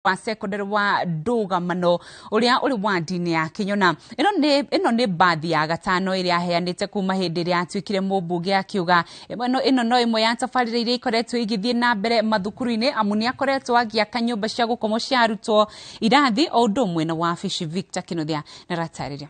wa secondary wa Ndugamano uria uri wa ndini ya Kinyona ino ni baadhi ya gatano iria heanite kuma hindi ria atwikire mumbunge akiuga ino no imwe ya tafarira iria ikoretwo igithie na mbere mathukuru-ini amu ni akoretwo agiaka nyumba cia gukomo cia arutwo irathi o undu umwe na wabici Victor Kinothia na ratariria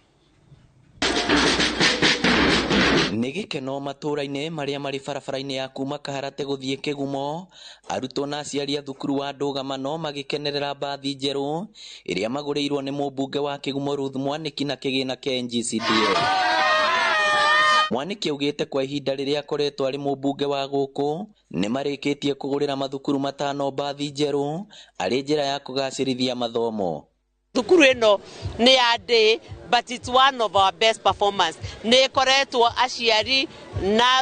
Nigikeno matura-ini maria mari barabara-ini ya kuma Kaharate guthie Kigumo arutwo na aciari a thukuru wa Ndugamano magikenerera bathi njeru iria magurirwo ni mumbunge wa Kigumo Ruth Mwaniki na kigina kia NGCDF. Mwaniki augite kwa ihinda riria akoretwo ari mumbunge wa guku ni marikitie kugurira mathukuru matano bathi njeru ari njira ya kugacirithia mathomo. Thukuru ino ni ya day, but it's one of our best performance. Ni koretwo aciari na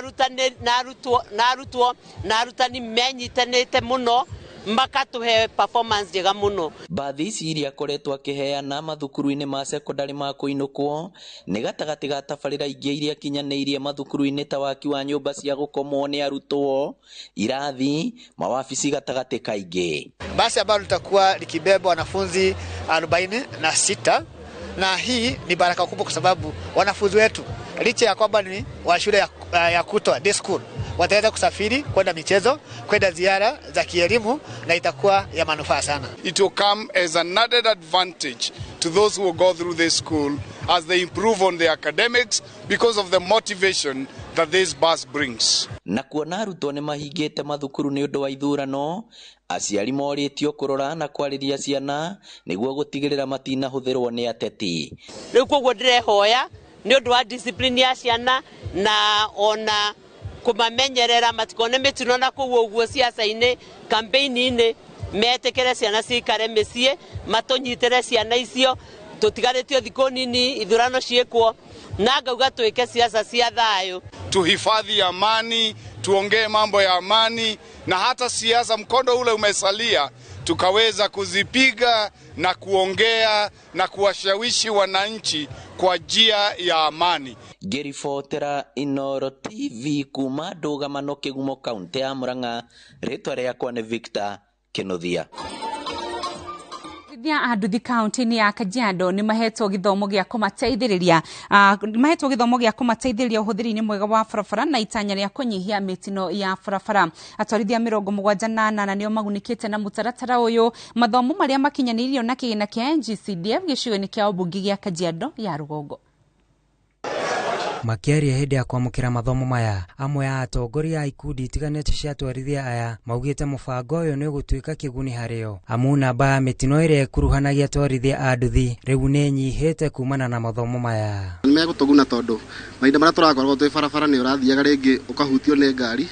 arutani menyitanite muno makatuhe performance njega muno. Bathi ici iria koretwo akiheana mathukuru-ini ma secondary ma kuinukwo ni gatagati ga tabarira ingi iria kinyaniirie mathukuru-ini ta waki wa nyumba cia gukomwo ni arutwo irathi mawabici gatagati kaingi. Basi ambalo litakuwa likibeba wanafunzi 46 na hii ni baraka kubwa kwa sababu wanafunzi wetu licha ya kwamba ni wa shule ya kutwa day school wataweza kusafiri kwenda michezo, kwenda ziara za kielimu na itakuwa ya manufaa sana. It will come as an added advantage to those who go through this school as they improve on their academics because of the motivation that this bus brings. Na kuona arutwo ni mahingite mathukuru ni undu wa ithurano aciari moritio kurora na kwariria ciana niguo gutigirira matina huthirwo ni ateti. Riu koguo ndirehoya ni undu wa discipline ya ciana na ona kumamenyerera matikone mitino na kuguo uguo siasa-ini campaign-ini metekere ciana cikare micie matunyitere ciana icio tutigaritio thiko nini ithurano ciekwo na ngauga twike siasa cia thayo tuhifadhi amani, tuongee mambo ya amani na hata siasa mkondo ule umesalia tukaweza kuzipiga na kuongea na kuwashawishi wananchi kwa njia ya amani. Gerifotera Inoro TV kuma Ndugamano Kigumo kaunti ya Murang'a ritwa riakwa ni Victor Kinothia. Anduthi kaunti-ini ya Kajiado ni mahetwo githomo gia kumateithiriria uhuthiri-ini mwega wa barabara na itanya ria kunyihia mitino ya barabara. Atwarithia 78 nio magunikite na mutaratara uyu mathomo maria makinyanirio na kigina kia NGCDF gicigo-ini kia ubungi gia Kajiado ya Rugongo. Makiaria hindi ya kwamukira mathomo maya amwe ya atongoria a ikundi itiganite cia atwarithia aya maugite mubango uyu ni ugutuika kiguni hario amu namba ya mitino iria ikuruhanagia atwarithia a nduthi riu ni nyihite kumana na mathomo maya. Nimegutuguna tondu mahinda maria turakorwo twi barabara ni urathiaga ringi ukahutio ni ngari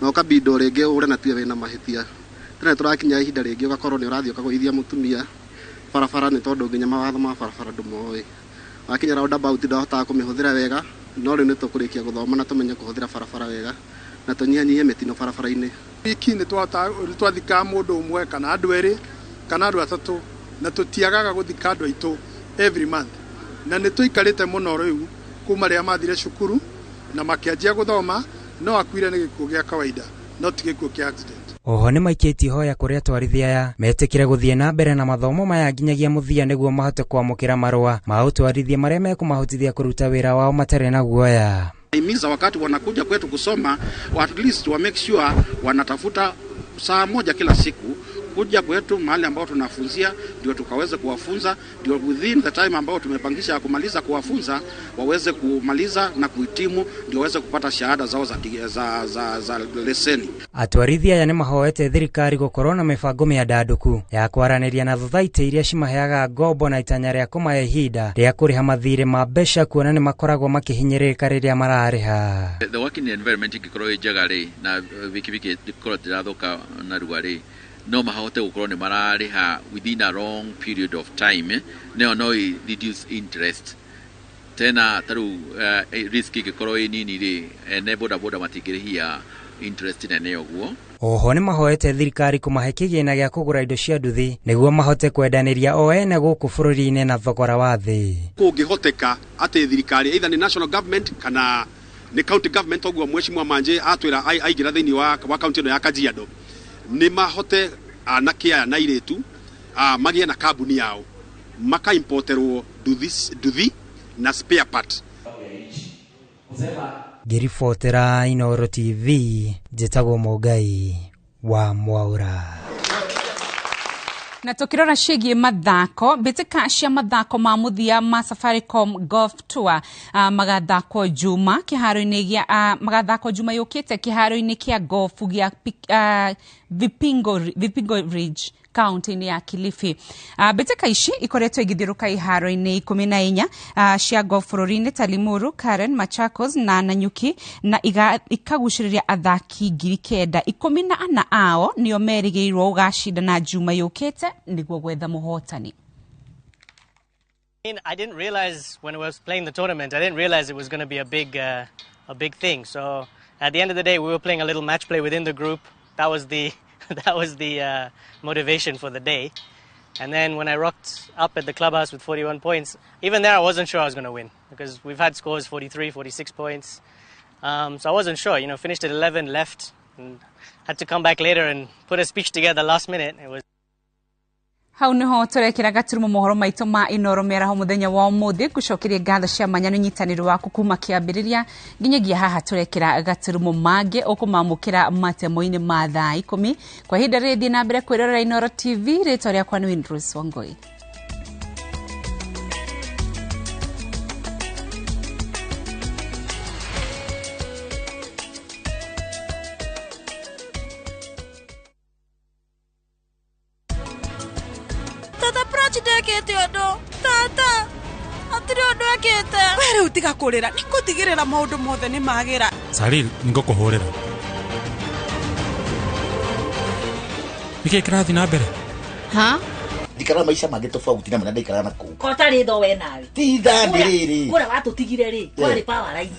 na ukabindo ringi ure na tuwe na mahitia tena turakinya ihinda ringi ugakorwo ni urathio ukagwithia mutumia barabara ni tondu nginya mawatho ma barabara ndumoi wakinya roundabout ndahota kumihuthira wega no riu nitukurikia guthoma na tumenye kuhuthira barabara wega na tunyihanyihie mitino barabara-ini. Iki ni twathika mundu umwe kana andu eri kana andu atatu na tutiagaga guthika andu aitu every month na ni tuikarite muno riu kuma ria mathire cukuru na makianjia guthoma no akwire ni gikuo gia kawaida no ti gikuo kia accident. Oho ni maikitie hoya kuria atwarithia aya metikire guthie na mbere na mathomo maya nginyagia muthia niguo mahote kwamukira marua ma utwarithia maria mekumahotithia kuruta wira wao matare na guoya. Imiza wakati wanakuja kwetu kusoma at least wa make sure wanatafuta saa moja kila siku kuja kwetu mahali ambao tunafunzia ndio tukaweze kuwafunza ndio within the time ambao tumepangisha kumaliza kuwafunza waweze kumaliza na kuhitimu ndio waweze kupata shahada zao za leseni. Atwarithia aya ni mahoete thirikari gukorwo na mibango miandanduku ya kwaraniria na thothaiti iria cimaheaga ngombo na itanya ria kumahe ihinda ria kuriha mathire ma mbeca kuona ni makoragwo makihinyirika riria marariha. The working environment ikikorwo njega na wiki ikorwo tirathuka na ruari no mahote gukorwo ni marariha within a long period of time no reduce interest tena taru risk ikikorwo nini ne boda matigirihia interest nene oguo. Oho ni mahoete thirikari kumahe kigina gia kugura indo cia nduthi niguo mahote kwendaniria o ene guku bururi-ini na thogora wa thi. Kungihoteka ati thirikari either ni national government kana ni county government oguo mweshimwa manje atwira aigira thiini wa county no ya Kajiado ni mahote anake aya na iretu magie na kambuni yao makaimporterwo nduthi na spare part. Ngiribotera Inooro TV, njĩtagwo Mũngai wa Mwaura. Na tukirora ciĩgiĩ mathako, mbĩtĩka cia mathako ma mũthia ma Safaricom Golf Tour magathakwo Juma kĩharo-inĩ gĩa magathakwo Juma yũkĩte kĩharo-inĩ kĩa golf gĩa Vipingo Ridge county-inĩ ya Kilifi. Mbĩtĩka ici ikoretwo igĩthiũrũka iharo-inĩ 14 cia golf bũrũri-inĩ ta Limuru, Karen, Machakos na Nanyuki, na ikagucĩrĩria athaki 9,000. 14 ao nĩo merĩgĩrĩirwo gũgacindana Juma yũkĩte nĩguo gwetha mũhotani. I didn't realize when I was playing the tournament, I didn't realize it was going to be a big thing. So at the end of the day, we were playing a little match play within the group. That was the motivation for the day. And then when I rocked up at the clubhouse with 41 points, even there I wasn't sure I was going to win because we've had scores 43, 46 points. So I wasn't sure, you know, finished at 11, left, and had to come back later and put a speech together last minute. It was Hau niho turekira gaturumo mohoro maitũ ma Inooro Miaraho muthenya wa ũmũthĩ, gucokeria ngatho cia manyano nyitanĩro waku kuma kĩambĩrĩria nginyagia haha turekira gaturumo mangĩ ũkũmamũkĩra matemo-inĩ ma thaa 10 kwa ihinda rĩrĩ na mbere kwĩrorera Inooro TV. Rĩtwa rĩakwa nĩ Windrose Wangui. Tata, atiri ondo akete. Were utiga kurira, nikutigirira maundu mothe ni magira. Salil, ningũkũhũrĩra. Nĩkĩ kĩrathi na mbere? Ha? Ndikara maisha mangĩ tofauti na mwana ndikara na kũ. Ko tari tho we nawe. Titha ndiriri. Kura watutigire ri, kwari power line.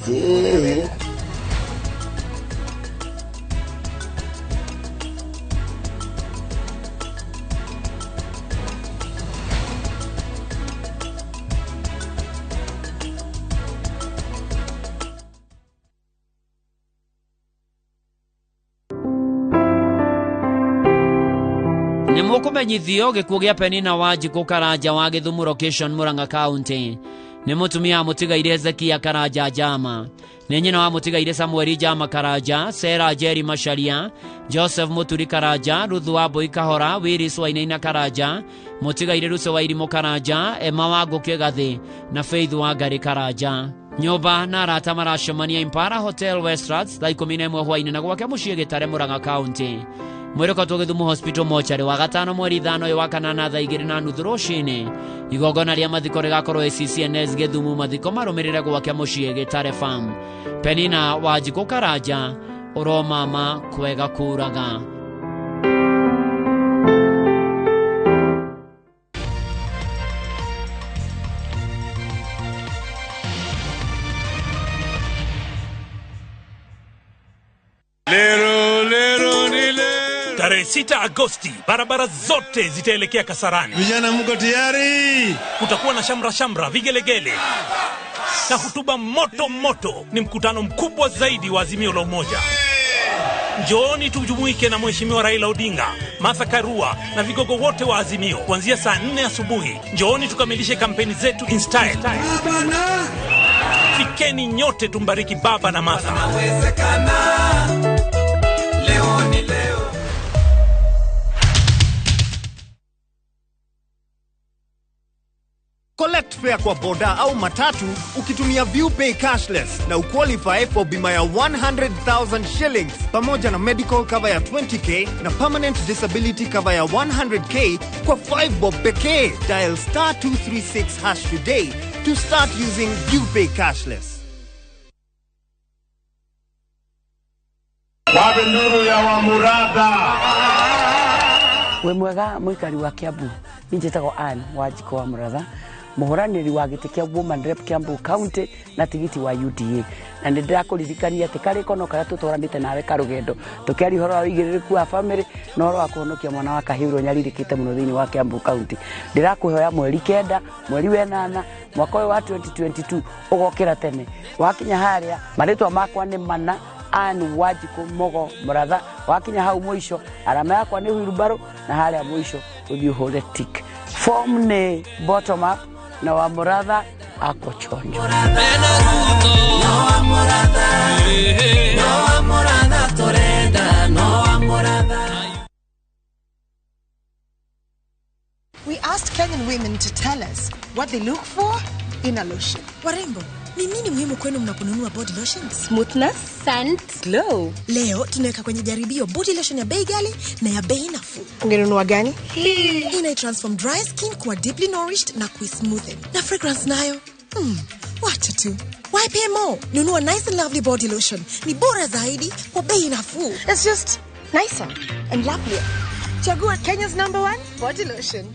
Nĩmũkũmenyithio gĩkuũ gĩa Penina Wanjikũ Karanja wa Gĩthumu location Murang'a County. Nĩ mũtumia mũtigaire Zekia Karanja Jama. Nĩ nyina wa mũtigaire Samueli Jama Karanja, Sera Jerry Masharia, Joseph Muturi Karanja, Ruthu wa Mbũi Kahora, Willis Wainaina Karanja, mũtigaire Ruce wa Irimũ Karanja, Emma wa Ngũkĩ Gathĩ na Faith wa Ngari Karanja. Nyũmba na arata maracemania Impala Hotel Westlands thaa 11 hwaĩ-inĩ na gwake mũciĩ Gĩtare Murang'a County. Mwĩrĩko twa Gĩthumu Hospital Mochari wa gatano mweri 5 wa kanana thaa 2:30 rũcinĩ. Igongona rĩa mathiko rĩgakorwo CCNS Gĩthumu, mathiko marũmĩrĩre gwake mũciĩ Gĩtare Farm. Penina Wanjikũ Karanja, ũromama kwega kuraga. Tarehe 6 Agosti, barabara zote zitaelekea Kasarani. Vijana mko tayari? Kutakuwa na shamra vigelegele na hutuba moto. Ni mkutano mkubwa zaidi wa Azimio la Umoja. Njooni tujumuike na Mheshimiwa Raila Odinga, Martha Karua na vigogo wote wa Azimio kuanzia saa 4 asubuhi. Njooni tukamilishe kampeni zetu in style. Fikeni nyote tumbariki baba na Martha. Leo ni leo. Collect fare kwa boda au matatu ukitumia ViewPay Cashless na uqualify for bima ya 100,000 shillings pamoja na medical cover ya 20k na permanent disability cover ya 100k kwa 5 bob pekee. Dial *236# today to start using ViewPay Cashless. Wapi nduru ya Wamuratha? We mwega muikari wa Kiambu, njĩtagwo Ann Wanjikũ wa Muratha, muhoranĩri wa gĩtĩ kĩa Women Rep Kiambu County na tigiti wa UDA. Na ndĩrakũririkania atĩ karĩko no karĩa tũtwaranĩte nawe karũgendo tũkĩaria ũhoro wa ũigĩrĩrĩku wa family na ũhoro wa kũhonokia mwana wa kahĩĩ ũrĩa nyarirĩkĩte mũno thĩinĩ wa Kiambu County. Ndĩrakũhoya mweri 9 mweri wa 8 mwaka wa 2022 ũgokĩra tene. Wakinya harĩa marĩtwa makwa nĩ mana Anne Wajiko Mogo Muratha. Wakinya hau mwisho alama yakwa ni wheelbarrow na hali ya mwisho uthihore tick. Form ni bottom up na wa Muratha ako chonjo. We asked Kenyan women to tell us what they look for in a lotion. Warembo, ni nini muhimu kwenu mnaponunua body lotions? Smoothness, scent, glow. Leo tunaweka kwenye jaribio body lotion ya bei ghali na ya bei nafuu. Ungenunua gani? Ina transform dry skin kuwa deeply nourished na smoothen. Na fragrance nayo. Wacha tu. Why pay more? Nunua nice and lovely body lotion. Ni bora zaidi kwa bei nafuu. It's just nicer and lovelier. Chagua Kenya's #1 body lotion.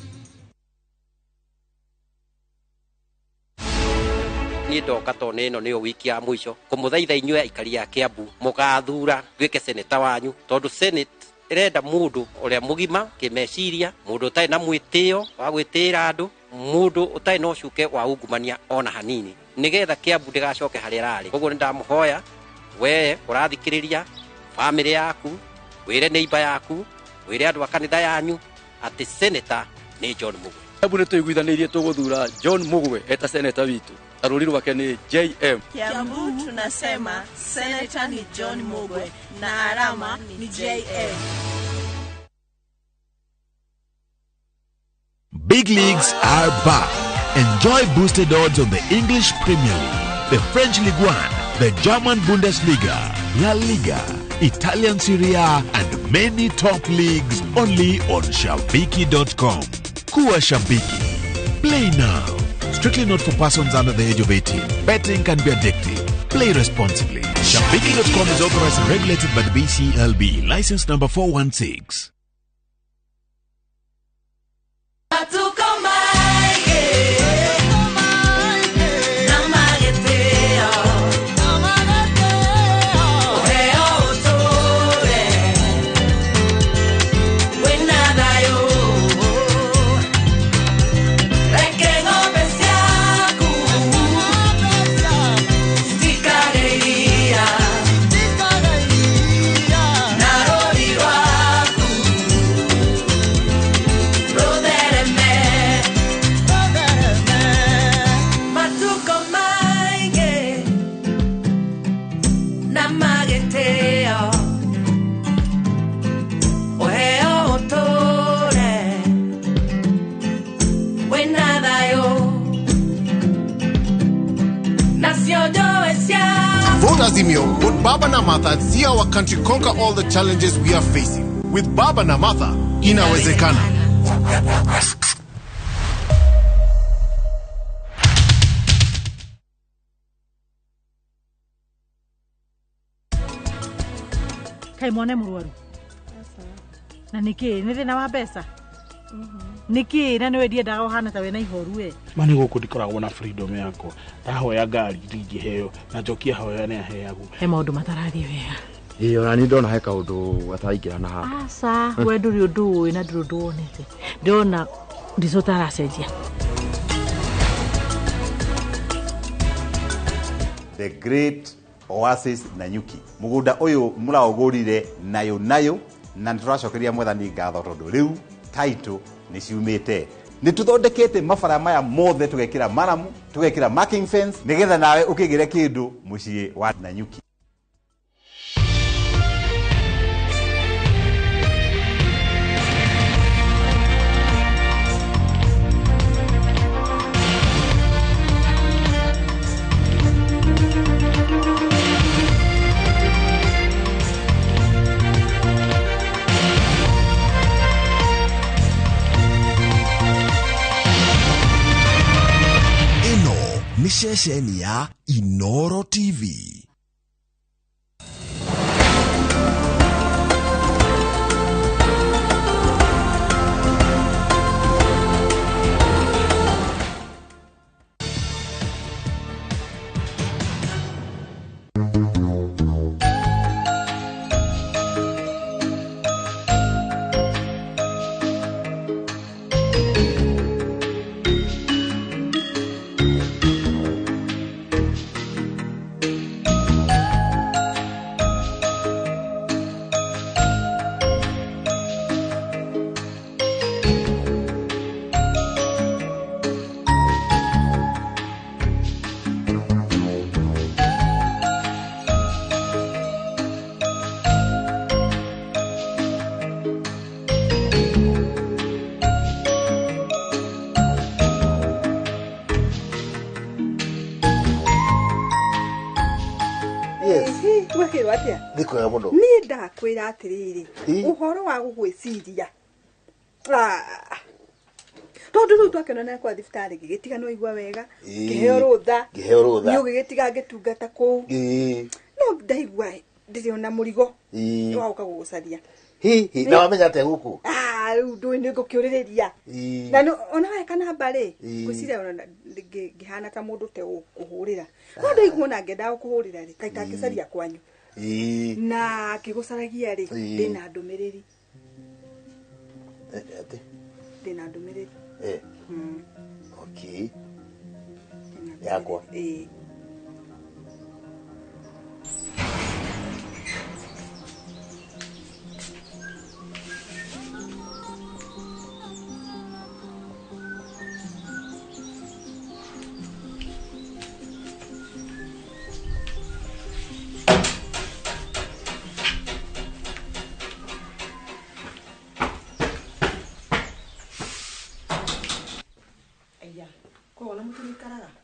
Ni ndoka tone ino niyo wiki ya mwisho kumuthaitha inyue aikari ya Kiambu mugathura nduike seneta wanyu tondu senate irenda mundu uria mugima kimeciria mundu utai na mwitio wa gwitira andu mundu utai no cuke wa ungumania ona hanini nigetha Kiambu ndigacoke hari rari koguo ndamuhoya we urathikiriria family yaku wire neighbor yaku wire andu akanitha yanyu ati seneta ni John Mugwe. Kiambu ni tuiguithanirie tuguthura John Mugwe eta seneta witu. Aruri wake ni JM. Kiambu tunasema seneta ni John Mugwe na alama ni JM. Big leagues are back. Enjoy boosted odds on the English Premier League, the French Ligue 1, the German Bundesliga, La Liga, Italian Serie A, and many top leagues only on Shabiki.com. Kuwa Shabiki. Play now. Strictly not for persons under the age of 18. Betting can be addictive. Play responsibly. Shabiki.com is authorized and regulated by the BCLB. License number 416. Vote Azimio, vote Baba Namatha and see our country conquer all the challenges we are facing. With Baba Namatha, inawezekana. Kai mwane murwaru. Na niki, ni thina wa mbeca. Niki na niwe ndiendaga uhana ta wena ihoru we. Mani guku ndikoragwo na freedom yako. Ndahoya ngari ndingiheo na njokia hoya ne aheagu. He maundu matarathie wega. Iyo na ni ndona heka undu ataingira na haha. Asa, we nduri undu na nduri undu onete. Ndona ndicotara cenjia. The Great Oasis Nanyuki. Mugunda uyu muraugurire nayo na turacokeria mwathani ngatho tondu riu title ni ciumite ni tuthondekete mabara maya mothe tugekira maramu tugekira marking fence nigetha nawe ukigire kindu mucii wa Nanyuki. Ni shesheni ya Inoro TV. makirwa atia Ndiko ya muno. Ni ndakwira atiriri. Uhoro wa gugwiciria. Tondu riu twakena na kwa thibitarĩ gĩgĩtiga no igua wega kĩheo rũtha nĩ ũgĩgĩtiga ngĩtungata kũu no ndaigua ndĩrĩ ona mũrigo wa gũka gũgũcaria na wamenya atĩa gũkũ rĩu ndũĩ nĩ ngũkĩũrĩrĩria na ona weka namba rĩ ngwĩciria ona ngĩhana ta mũndũ te ũkũhũrĩra no ndaigua ona ngĩenda gũkũhũrĩra rĩ kaĩ tangĩcaria kwanyu na ngĩgũcaragia rĩ ndĩna ndũmĩrĩri ndĩna ndũmĩrĩri Okay. Yakwa.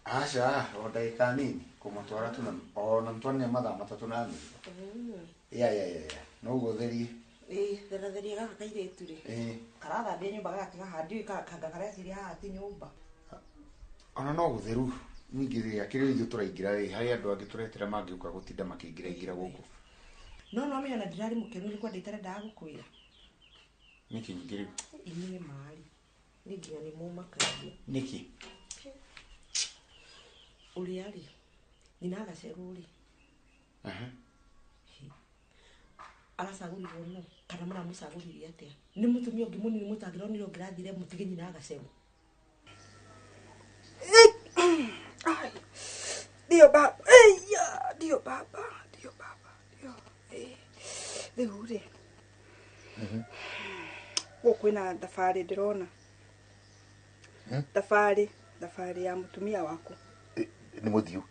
Asha, o dakika nini kumutwara tuna ona mtwane mathaa matatu na nini. Ya. No gutheri. Theratheria gaka kairetu ri. Karathambia nyumba gaka handi kanga karia ciria hati nyumba. Ona no gutheru ningiri akiri ithu turaingira ri hari andu angi turetera mangiuka gutinda makingira guku. No me ona ndirari mukenu ni kwa nditare ndagukwira. Niki ngiri. Ini mali. Ninginya ni muma kaje. Niki. Uriari nina gaceruri aracagurirwo no kana mara mucaguririe atia ni mutumia ungi munini mutangironi ngirathire mutige nyina gaceru Dio baba dio baba riu gukwina thabarĩ ndirona thabarĩ ya mutumia waku ni muthiu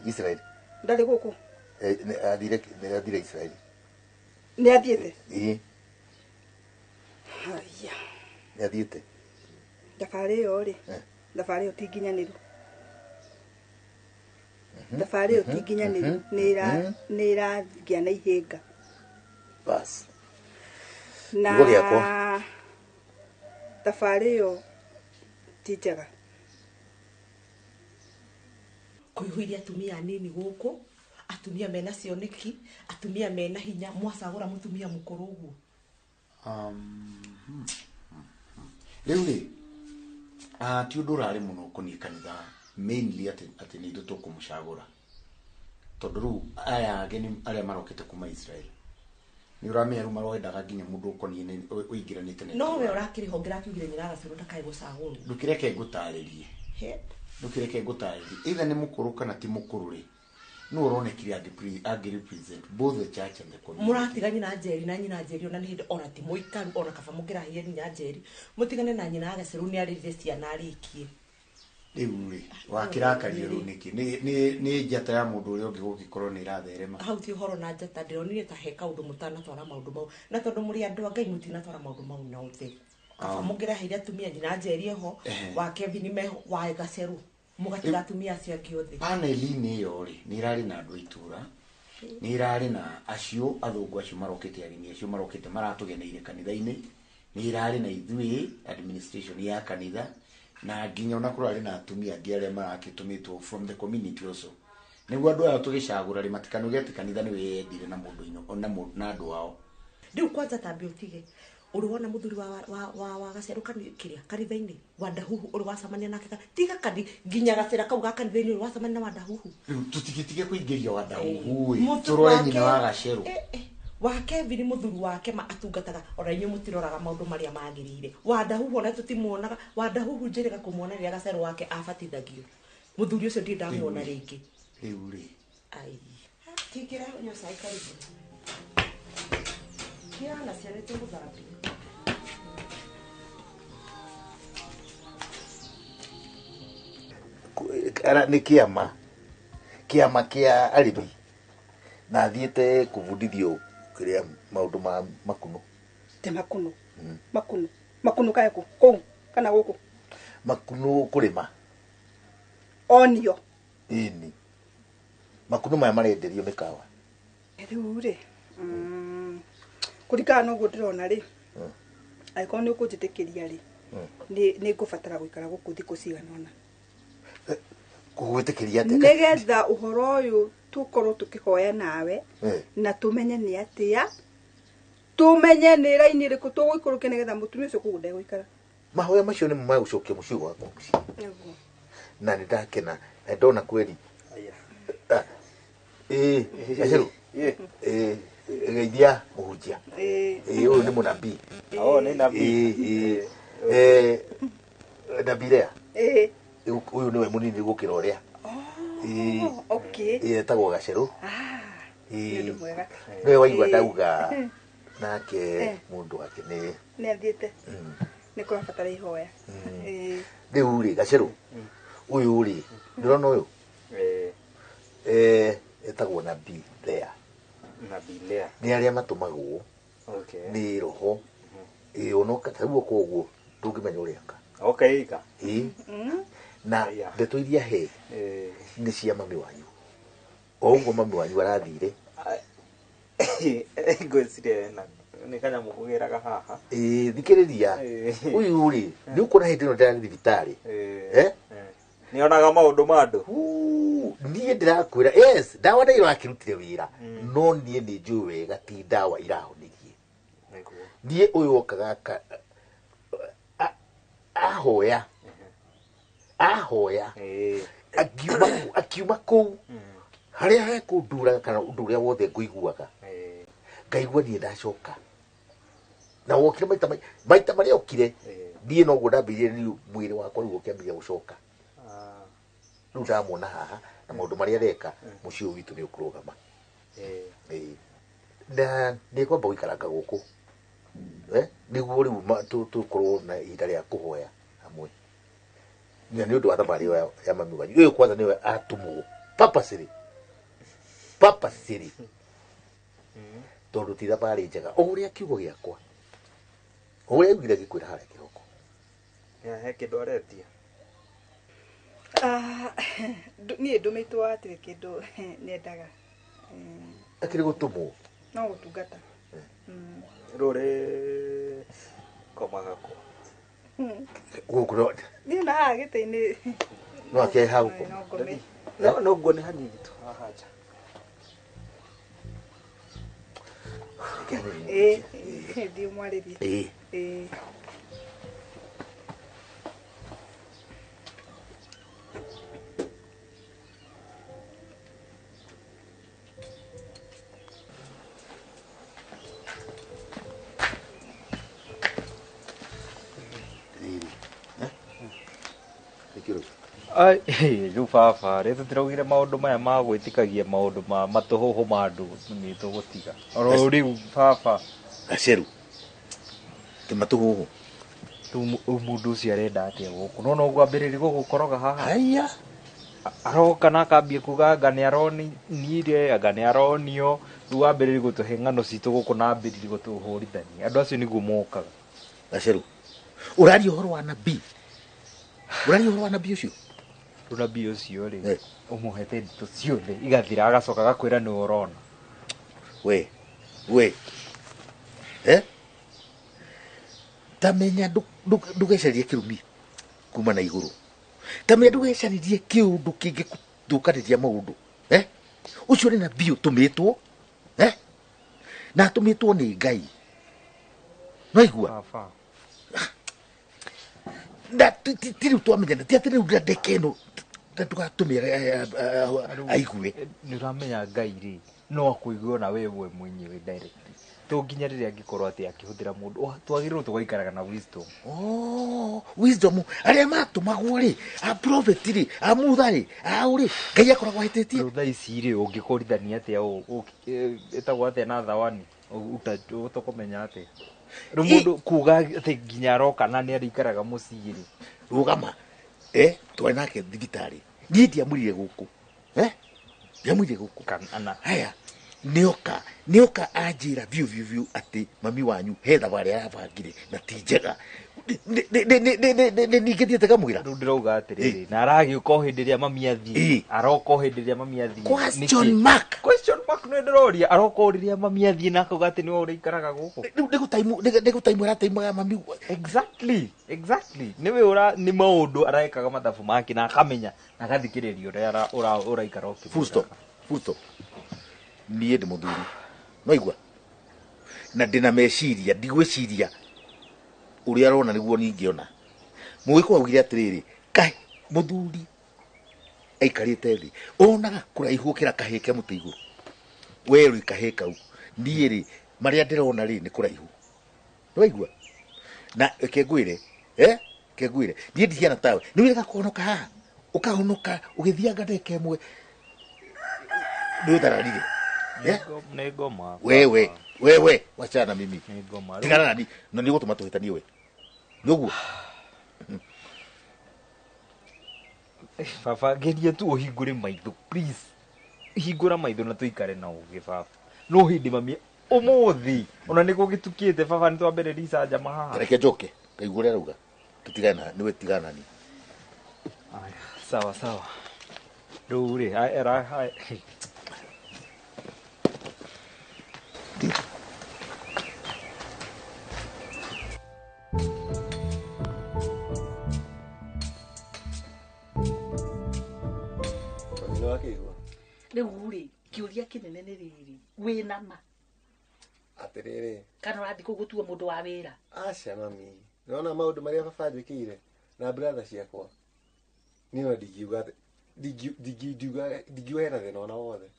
Israel ndari guku athire Israel ni athiete haya ni athiete thabarĩ yo ri thabarĩ yo tinginyaniru thabarĩ yo tinginyaniru ni iragia na ihinga bas na thabarĩ yo ti njega kuihuiria atumia nini guku atumia mena cioneki atumia mena hinya mwacagura mutumia mukuru uguo riu ri ti undu urari muno kuni kanitha mainly ati ni ndutu kumucagura tondu riu aya ageni aria marokete kuma Israel ni uramenya riu maroendaga nginya mundu ukoni uingiranite no we urakiri hongera kiugire nyina gacuru ndakai gucaguru ndukireke ngutaririe ndukireke ngutaririe either ni mukuru kana ti mukuru ri no uronekire agi represent both the church and the community muratigani na njeri na nyina njeri ona ni hindi ona ti muikaru ona kaba mugira hiye nyina njeri mutigane na nyina gacuru ni arire ciana arikie riu ri wakirakario ru niki ni njata ya mundu uria ungi gugikorwo ni iratherema hau ti uhoro na njata ndironire ta heka undu mutana twara maundu mau na tondu muri andu Ngai mutina twara maundu mau na uthi kaba mugira hiye atumia nyina njeri ho wa Kevin meho wa gaceru mugatiga atumia acio angi othe paneli-ini iyo ri ni irari na andu itura ni irari na acio athungu acio marokete arimi acio marokete maratugeneire kanitha-ini ni irari na ithui administration ya kanitha na nginya ona kurari na atumia angi aria marakitumitwo from the community also niguo andu aya tugicagura ri matikanuge ati kanitha ni weyendire na mundu ino ona na andu ao riu kwanza tambe utige uri wona muthuri wa gaceru kiria kanitha-ini wandahuhu uri wacamania nake tiga kadi nginya gacera kau ga kanitha-ini uri wacamania na wandahuhu tutigitige kuingiria wandahuhu turore nyina wa gaceru wa Kevin muthuri wake atungataga ora inyu mutiroraga maundu maria magirire wandahuhu ona tutimuonaga wandahuhu njirega kumuona ria gaceru wake abatithagio muthuri ucio ndi ndamuona ringi riu ri ai tikira nyo saikari kia na ciana tungutharapia ara ni kiama kia arimi na thiete kubundithio kiria maundu ma makunu te makunu kaya ku kana guku makunu kurima onio ini makunu maya marenderio mikawa Riu ri kurikana no gudirona ri aiko ni ukujitikiria ri ni ngubatara guikara guku thiku ciganona kugwitikiria ate nigetha uhoro uyu tukorwo tukihoya nawe na tumenye ni atia tumenye ni raini riku tuguikuruke nigetha mutumia ucio kugude guikara mahoya macio ni magucokia mucio wakwa na ndakena ndona kweli Casheru geithia muhunjia uyu ni munabii ni nabii nabii rea uyu niwe munini gukira uria etagwo Casheru niwe waigua ndauga nake mundu wake ni athiete ni kurabatara ihoya riu ri Casheru uyu ri ndirona uyu etagwo nabii rea ni aria matumagwo ni roho onoka taguo koguo ndungimenya uriaka ika na ndeto iria he ni cia mami wanyu oguo mami wanyu arathire ngwicirie na ni kanya mukugiraga haha thikiriria uyu ri ni ukona hindi no ndari thibitari ni onaga maundu mandu niĩ ndirakwĩra yes ndawa nĩ irakirutire wĩra no niĩ nĩ njũĩ wega ti ndawa irahonirie niĩ ũyũ okaga ahoya akiuma kũu harĩa hekũnduraga kana ũndũ ũrĩa wothe ngũiguaga ngaigua niĩ ndacoka na wokire maita marĩa okire niĩ noguo ndambĩrĩirie rĩu mwĩrĩ wakwa rĩu ũkĩambĩrĩria gũcoka rĩu ndamuona haha na maundu maria reka mucio witu ni ukurugama na ni kwamba guikaranga guku niguo riu tukorwo na ihinda ria kuhoya hamwe ni undu wa thabari ya mami wanyu uyu kwanza niwe atumwo papaciri tondu ti thabari njega uria kiugo giakwa uria ugire gikwira haria kiroko he kindu aretia niä ndå mä itå atä kä ndå nendaga akiri gutumwo no gutungata rå rä komaga kå gå niä na haha gä tä-inä no akä hau no nguo nä hanini tu haha nja thiä mwarä rie riu baba rä tå tiraugire maundu maya ma gwĩtĩkagia maundu ma matũhũhũ ma andũ nĩ tũgũtiga oro rĩu baba Casheru ti matũhũhũ rĩu mũndũ ũcio arenda atĩa gũkũ nona ũguo ambĩrĩria gũgũkoroga haha haya aroka na akambia kuga anga nĩ aronire anga nĩ aronio rĩu ambĩrĩria gũtũhe ng'ano citũ gũkũ na ambĩrĩria gũtũhũrithania andũ acio nĩguo mokaga Casheru ũraria ũhoro wa nabii ũcio nabii ũcio rĩ ũmũhete nditũ ciothe igathira agacoka agakwĩra nĩ ũrona we tamenya ndũgecaririe kĩrumi kuma na igũrũ tamenya ndũgecaririe kĩũndũ kĩngĩthũkanĩria maũndũ ũcio nĩ nabii ũtũmĩtwo na atũmĩtwo nĩ Ngai no igua na ti rĩu twamenyana ti atĩ rĩu ndandeke ĩno ndũgatũme aigue nĩ ũramenya Ngai rĩ no akũigue ona wewe mwenyewe direct to nginya rĩrĩa angĩkorwo atĩ akĩhũthĩra mũndũ twagĩrĩirwo tũgaikaraga na wisdom arĩa matũmagwo rĩ a prophet rĩ a mutha rĩ aũ rĩ Ngai akoragwo ahĩtĩtie rĩu thaa ici rĩ ũngĩkorithania atĩa ĩtagwo atĩa na thawani ũtũkũmenya atĩa rĩu mũndũ kuga atĩ nginya aroka na nĩ arĩikaraga mũciĩ rĩ rũgama twarĩ nake thibitarĩ niĩ ndiamũrire gũkũ haya nĩoka anjĩra biũ biũ biũ atĩ mami wanyu he thabarĩ arabangire na ti njega ningĩthiĩte ngamwĩra rĩu ndĩrauga atĩrĩrĩ na aragĩũka o hĩndĩ ĩrĩa mami athiĩ aroka o hĩndĩ ĩrĩa mami athiĩ question mark nĩ ndĩroria aroka o rĩrĩa mami athiĩ na akauga atĩ nĩwe ũrĩikaraga gũkũ rĩu nĩgũtaimwo arataimaga mami exactly nĩ maũndũ arekaga mathabu make na akamenya na agathikĩrĩrio ũrĩa ũraikara full stop niĩ ndĩ mũthuri noigua na ndĩna meciria ndigwĩciria ũrĩa arona nĩguo ningĩona mũgĩkũwa augire atĩrĩrĩ kaĩ mũthuri aikarĩte thĩ onaga kũraihu gũkĩra kahĩ ke mũtĩ igũrũ we rĩ kahĩ kau niĩ rĩ marĩa ndĩrona rĩ nĩ kũraihu nĩwaigua na kengwĩre niĩ ndihiana tawe nĩwĩrega kũhonoka haha ũkahonoka ũgĩthianga ndeka ĩmwe nĩũthararire nĩ ngoma wewe wachana mimi tigana nani na nĩgũtũma tũhĩtanie we nĩũguo baba geria tu ũhingũre maitho please hingũra maitho na tũikare na ũgĩ baba no hĩndĩ mami ũmũthĩ ona nĩ gũgĩtukĩte baba nĩ twambere ricaja mahaha reke njoke ngaigua ũrĩa arauga tũtigana nĩwe tigana ni sawa rĩu rĩ rĩu rĩ kĩũria kĩnene nĩ rĩrĩ wĩna ma atĩrĩrĩ kana ũrathiĩ kũu gũtua mũndũ wa wĩra aca mami nĩwona maũndũ marĩa baba njĩkĩire na brother ciakwa niĩ ndingiuga hena thĩna ona wothe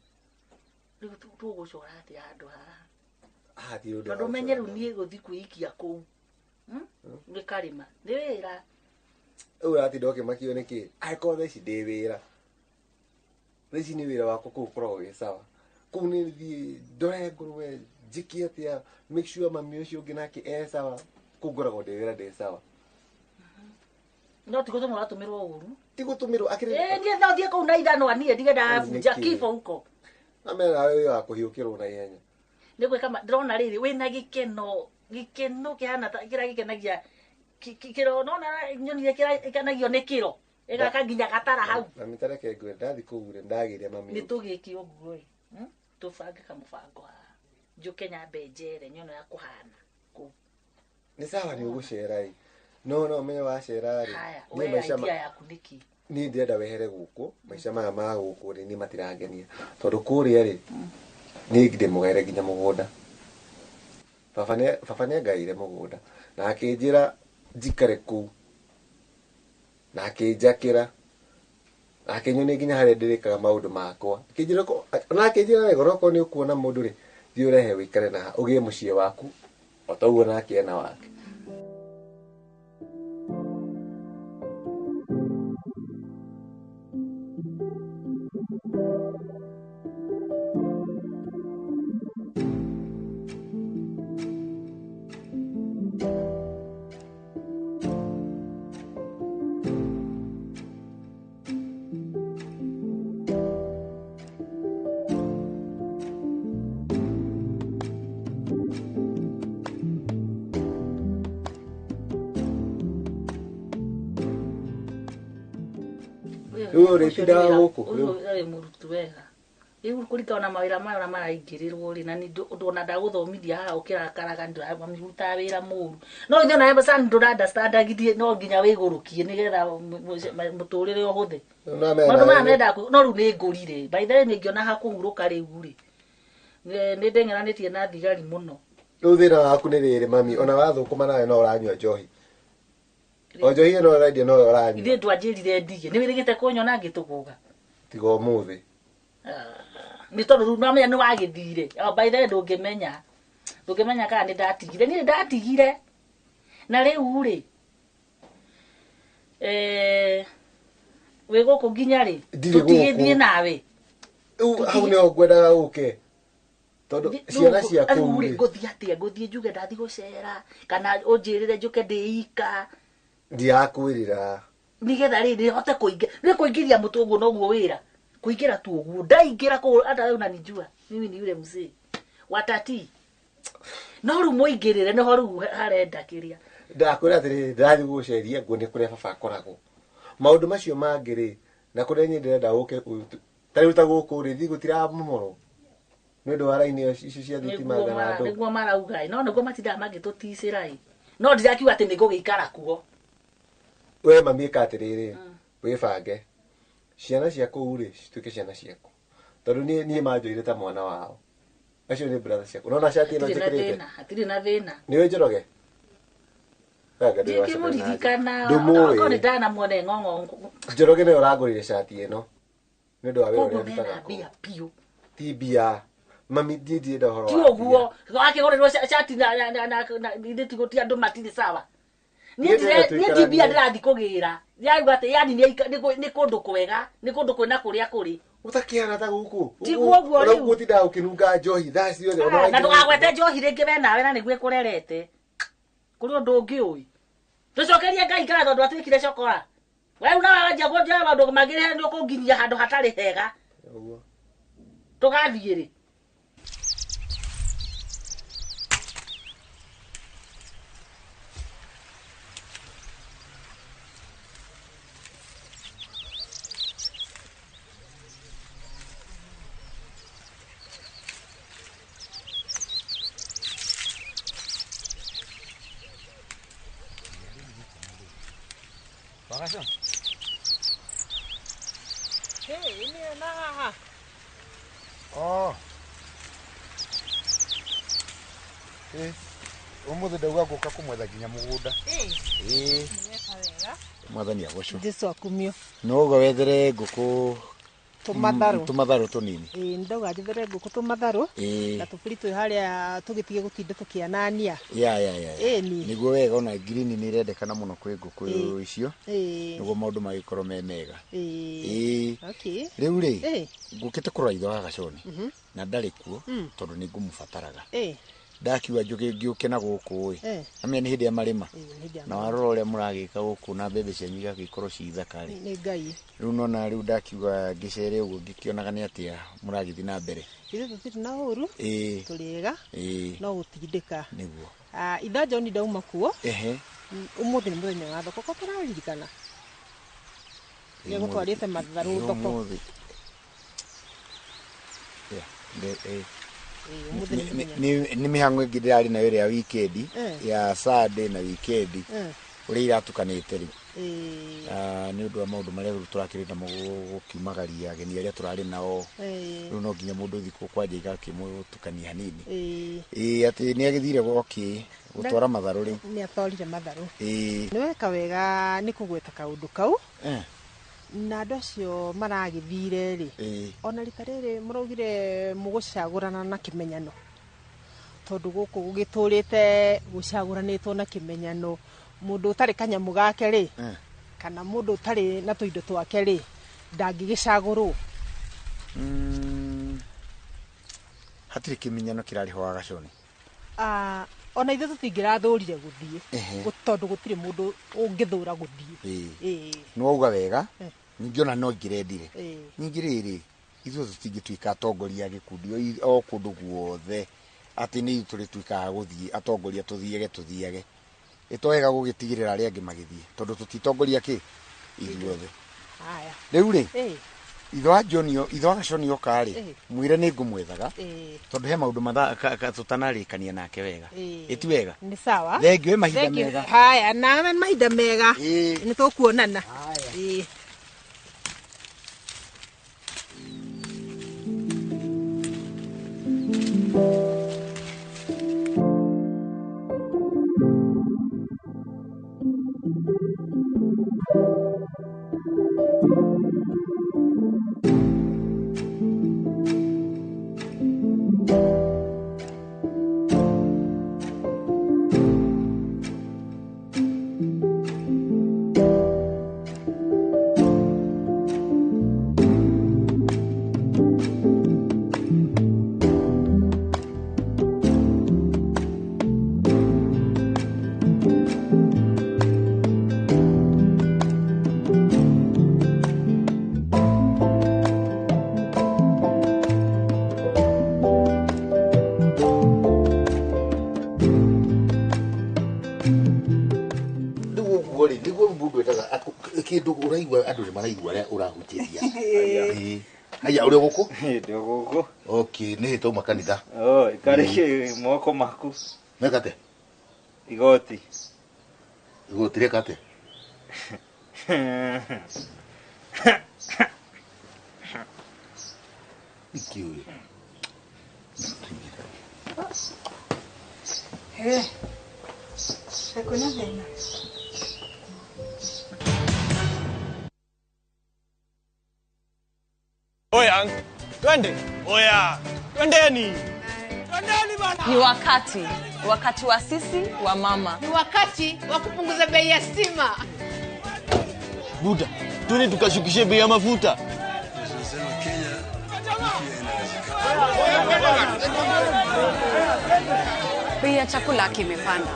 rĩu tũgũcora atĩa handũ haha tondũ tondũ ũmenye rĩu niĩ gũthiĩ kwĩikia kũu gĩkarĩma nĩ wĩra rĩu ũratinda ũkĩmakio nĩkĩ angĩkorwo thaa ici ndĩ wĩra thaa ici nĩ wĩra wakwa kũu ũkoragwo wĩ sawa kũu nĩ thiĩ ndore ngũrũwe njĩkie atĩa make sure mami ũcio ũngĩ nake e sawa kũu ngoragwo ndĩ wĩra ndĩ sawa no tigũtũmwo ũratũmĩrwo ũru tigũtũmĩrwo niĩ no thiĩ kũu na ithanwa niĩ ndigenda bunja kifo huko amena wĩ wa kũhiũkĩrwo na ihenya nĩ gwĩka ndĩrona rĩrĩ wĩna gĩkeno kĩhana kĩrĩa gĩkenagia kĩro nona nyonire kĩkenagio nĩ kĩro ĩgaka nginya gatara hau mami tareke ngwe ndathi kũu rĩ ndagĩria mami nĩ tũgĩkie ũguo ĩ tũbange kamũbango haha njũke nyambe njere nyono ya kũhana kũu nĩ sawa nĩ ũgũcera ĩ no menye wacera rĩ niĩ maica yaku nĩkĩ niĩ ndĩrenda wehere gũkũ maica maya ma gũkũ rĩ niĩ matirangenia tondũ kũrĩa rĩ niĩ ndĩmũgaĩre nginya mũgũnda baba nĩangaĩire mũgũnda na akĩnjĩra njikare kũu na akĩnjakĩra na akĩnyonia nginya harĩa ndĩrĩkaga maũndũ makwa na akĩnjĩra wega onokorwo nĩ ũkuona mũndũ rĩ thiĩ ũrehe wĩikare na ũgĩe mũciĩ waku o ta ũguo nake ena wake ũrĩtindaga gũkũ ũrĩ mũrutu wega rĩu kũringana na mawĩra maya ũrĩa maraingĩrĩrwo rĩ na ũndũ ona ndagũthomithia haha ũkĩrakaraga ndĩramĩrutaga wĩra mũru no ithuĩ ona mbeca ndũrandastandagithie no nginya wĩgũrũkie nĩgetha mũtũrĩre ũhũthe maũndũ maya mendaga no rĩu nĩ ngũrire by the way nĩngĩona ha kũhurũka rĩu rĩ nĩ ndeng'eranĩtie na thigari mũno rĩu thĩna waku nĩ rĩrĩ mami ona wathũkũma nawe no ũranyua njohi o njohi ĩno ũrendia no ũranyua ithuĩ ndwanjĩrire ndige nĩ wĩrĩgĩte kũnyona ngĩtũgũga tiga ũmũthĩ nĩ tondũ rĩu namenya nĩ wagĩthire by the way ndũngĩmenya kana nĩ ndatigire niĩ ndatigire na rĩu rĩ wĩ gũkũ nginya rĩ tũtigĩthiĩ nawe hau nĩho ngwendaga ũke tondũ ciana ciaku rĩ ngũthiĩ atĩa ngũthiĩ njuge ndathi gũcera kana ũnjĩrĩre njũke ndĩika ndiakwĩrĩra nĩgetha rĩrĩ hote kũingĩria mũtũ ũguo noguo wĩra kuingira tu uguo ndaingira ko hata wewe unanijua mimi ni yule mzee watati no ru muingirire no ru harenda kiria ndakwĩra atĩrĩ ndĩrathiĩ gũgũceria nguone kũrĩa baba akoragwo maũndũ macio mangĩ rĩ na kũrĩa niĩ ndĩrenda gũke tarĩu ta gũkũ rĩ thiĩ gũtiramomorwo nĩ ũndũ wa raini icio cia thitima na andũ nĩguo marauga no nĩguo matindaga magĩtũticĩra no ndirakiuga atĩ nĩngũgĩikara kuo we mami ĩka atĩrĩrĩ wĩbange ciana cia kũu rĩ cituĩke ciana ciaku tondũ niĩ manjũire ta mwana wao acio nĩ brother ciaku no na cati ĩno njĩkĩrĩte hatirĩ na thĩna nĩwe Njoroge ndĩkĩmũririkana okorwo nĩ ndanamuona ng'ong'o Njoroge nĩwe ũrangũrire cati ĩno nĩ ũndũ wa wĩra ũrĩa ndutaga mbia piũ ti mbia mami ndienda ũhoro ti ũguo akĩgũrĩrwo cati na tigũtia andũ matirĩ sawa niĩ ti mbia ndĩrathiĩ kũgĩra yauga atĩ yani nĩ kũndũ kwega nĩ kũndũ kwĩna kũrĩa kũrĩ utakĩhana ta gũkũ tiguo guo rĩu ũgũtinda ũkĩnunga njohi thaa ciothe na ndũgagwete njohi rĩngĩ we nawe na nĩguo ĩkũrerete kũrĩ ũndũ ũngĩ ũĩ tũcokerie Ngai ngatho tondũ atuĩkire cokora we unawanjia kuonjera maũndũ mangĩ nĩ ũkũnginyia handũ hatarĩ hega tũgathiĩ rĩ umuthi ndauga ngũka kũmwetha nginya mũgũnda mwathani agũcũ Jesu akumio no uga wethere ngũkũ tũmatharũ tũnini ndauga njethere ngũkũ tũmatharũ na tũburi twĩ harĩa tũgĩtige gũtinda tũkĩanania nĩguo wega ona green nĩ irendekana mũno kwĩ ngũkũ icio nĩguo maũndũ magĩkorwo me mega rĩu rĩ ngũkĩte kũrora ithe wa Gaconi na ndarĩ kuo tondũ nĩ ngũmũbataraga ndakiuga ngĩũke na gũkũ amenya nĩ hĩndĩ ya marĩma na warora ũrĩa mũragĩka gũkũ na mbembe cianyu igagĩkorwo ci thaka nĩ Ngai rĩu nona rĩu ndakiuga ngĩcere ũguo ngĩkĩonaga nĩ atĩa mũragĩthiĩ na mbere ithuĩ tũtirĩ na ũru tũrĩega no gũtindĩka nĩguo itha John ndauma kuo ũmũthĩ nĩ mũthenya wa thoko ko tũraririkana nĩ gũtwarĩte matharũ thoko nĩ mĩhang'o ĩngĩ ndĩrarĩ nayo ĩrĩa wikendi ya Sunday na wikendi ũrĩa iratukanĩte rĩu nĩ ũndũ wa maũndũ marĩa rĩu tũrakĩrĩ namo gũkiumagaria ageni arĩa tũrarĩ nao rĩu no nginya mũndũ thikũ kwanja igakĩmũtukania hanini atĩ nĩ agĩthire gwokĩ gũtwara matharũ rĩu nĩ atwarire matharũ nĩ weka wega nĩ kũgweta kaũndũ kau na andũ acio maragĩthire rĩ ona rita rĩrĩ mũraugire mũgũcagũrana na kĩmenyano tondũ gũkũ gũgĩtũrĩte gũcagũranĩtwo na kĩmenyano mũndũ ũtarĩ kanyamũ gake rĩ kana mũndũ ũtarĩ na tũindo twake rĩ ndangĩgĩcagũrwo hatirĩ kĩmenyano kĩrarĩ ho wa Gaconi ona ithuĩ tũtingĩrathũrire gũthiĩ tondũ gũtirĩ mũndũ ũngĩthũra gũthiĩ no uga wega ningĩ ona no ingĩrendire ningĩ rĩrĩ ithuĩ tũtingĩtuĩka atongoria a gĩkundi o kũndũ guothe atĩ nĩ tũrĩtuĩkaga gũthiĩ atongoria tũthiage ĩtowega gũgĩtigĩrĩra arĩa angĩ magĩthiĩ tondũ tũtitongoria kĩ ithuothe rĩu rĩ ithe wa Gaconi oka rĩ mwĩre nĩ ngũmwethaga tondũ he maũndũ tũtanarĩkania nake wega ĩti wega nĩ sawa thengio mahinda mega haya nawe mahinda mega nĩ tũkuonana kindu uraigua andu ni maraigua ria urahunjiria haya uri guku ndio guku okay ni to makanitha ikareke moko maku mekate igoti rekate ikiwe Hakuna tena. Oya, twende. Oya, twendeni. Twendeni bana. Ni wakati wa sisi wa mama. Ni wakati wa kupunguza bei ya stima. Buda, twende tukashukishe bei ya mafuta. Bei ya chakula kimepanda.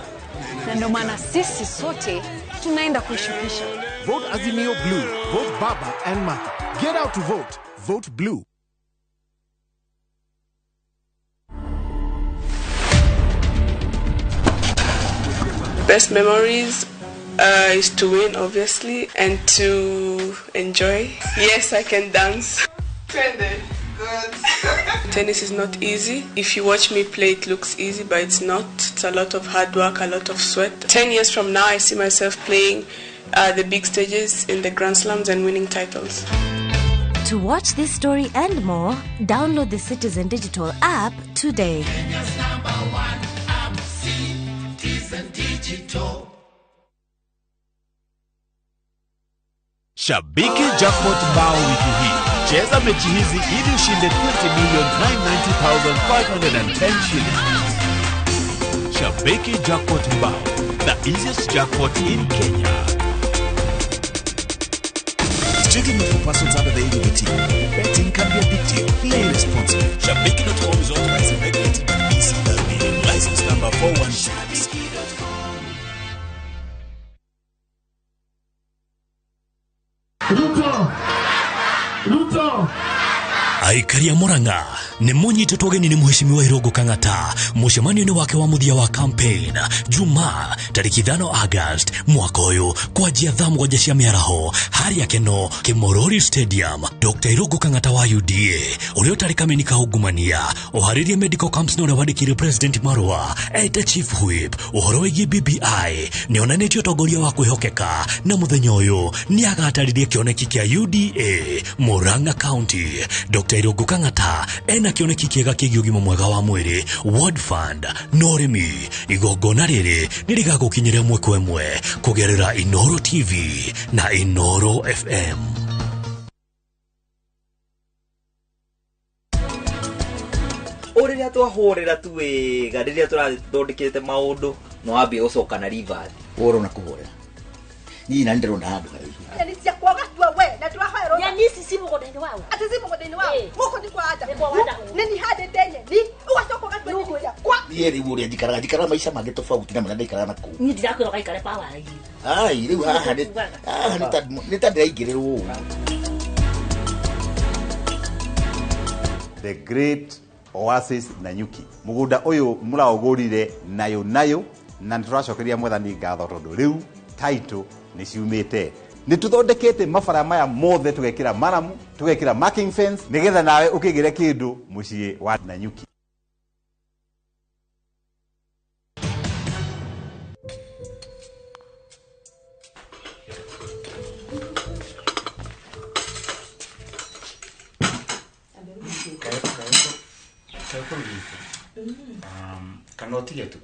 Na ndio maana sisi sote tunaenda kuishukisha. Vote Azimio Blue. Vote Baba and Martha. Get out to vote. Vote Blue. Best memories is to win, obviously, and to enjoy. Yes, I can dance. Tennis is not easy. If you watch me play, it looks easy, but it's not. It's a lot of hard work, a lot of sweat. 10 years from now, I see myself playing the big stages in the Grand Slams and winning titles. To watch this story and more, download the Citizen Digital app today. Shabiki Jackpot Bao wiki hii. Cheza mechi hizi ili ushinde 20,990,510 shillings. Shabiki Jackpot Bao, the easiest jackpot in Kenya. Strictly not for persons under the age of 18. Betting can be addictive. Play responsibly. Shabiki.com is authorized and regulated by BCLB. License number 416. Ruto! Aikari ya Murang'a ni munyitetwo geni ni Mheshimiwa Irungu Kang'ata mucemanio-ini wake wa muthia wa campaign Juma tariki 5 August mwaka uyu kwanjia thaa 7 cia miaraho haria keno Kimorori Stadium. Dr. Irungu Kang'ata wa UDA uria utari kameni kaungumania uharirie medical camps no wandikire President Marua eta Chief Whip uhoro wigi BBI ni onanitio utongoria wa kwihokeka na muthenya uyu ni agataririe kioneki kia UDA Murang'a County. Dr. Irungu Kang'ata ena kioneki kiega kiegi ugima mwega wa mwiri World Fund norimi igongona riri nirigagukinyira mwe kwa mwe kugerera Inoro TV na Inoro FM. Uriria twahurira tu wega riria turathondekete maundu no ambi ucoka na reverse Oro na kuhurira ni na ndero na handu haraihu Yani cia kwaga tua we na twahoerwo. Yani sisi mugodeni wao. Ati sisi mugodeni wao. Muko ni kwa ada. Nini hade denye ni ugacoka gatwa ni kwa. Yeri uri njikara maisha mange tofauti na mwana ikara nako. Ni ndirakwira gaikare power igi. Ai riu haha ni ta ndiraingirwo. The Great Oasis Nanyuki. Mugunda uyu muraugurire nayo na turacokeria mwathani ngatho tondu riu title ni ciumite. Ni tuthondekete mabara maya mothe tugekira maramu, tugekira marking fence nigetha nawe ukigire kindu mucii wa Nanyuki. Kanotige tu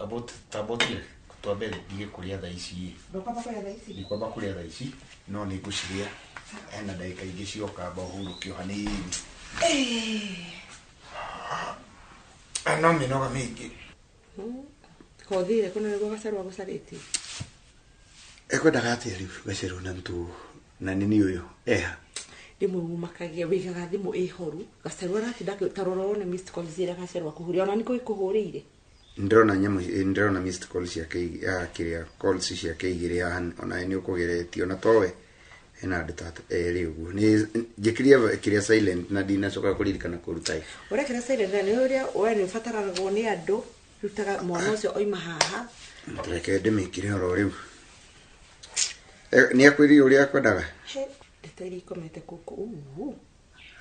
tabotire twambere dige kuria tha ici ni kwamba kuria tha ici no ni guciria ena ndagika ingi cioka ba uhurukio hanini ano minoga mingi Kothire kuna nego gacerwa gucariti ekwendaga atia riu gacerwo na ntu na nini uyu eha rimwe mumakagia wigaga thimu ihoru gacerwa ratinda tarorwo ni missed call zira gacerwa kuhuria ona niko ikuhurire ndrona nyamu ndrona missed call cia kiria calls cia igiri ona ni ukugeretio na towe ena ndata riu ni ngikiria kiria silent na dina coka kuririkana kuruta ora kiria silent ni uria we ni fataragwo ni andu rutaga mwana ucio oima haha Reke ndimikire oro riu Ni akwiri uri akwendaga? He, ndeteri komete kuku.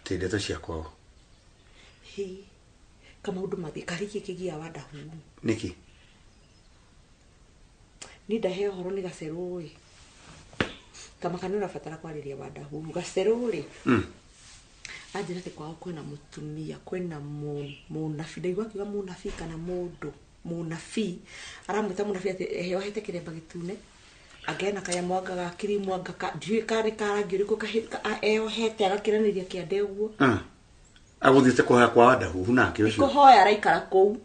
Ti ndeto cia kwao. He. Kama undu mathi kariki kigia wada hu. Niki? Ni ndahe horo ni gaceru ri. Kama kana unafatara kwariria wada hu gaceru ri. Ajira te kwao kwina mutumia kwina munafi ndaigwa kiuga munafi kana mundu munafi aramwita munafi ati heo hete kiremba gitune agena kaya mwanga ga kiri mwanga ka ndiye kare karangi uriku ka eo hete agakiraniria kiande uguo aguthite kuhoya kwa wada huhu nake ucio kuhoya araikara kou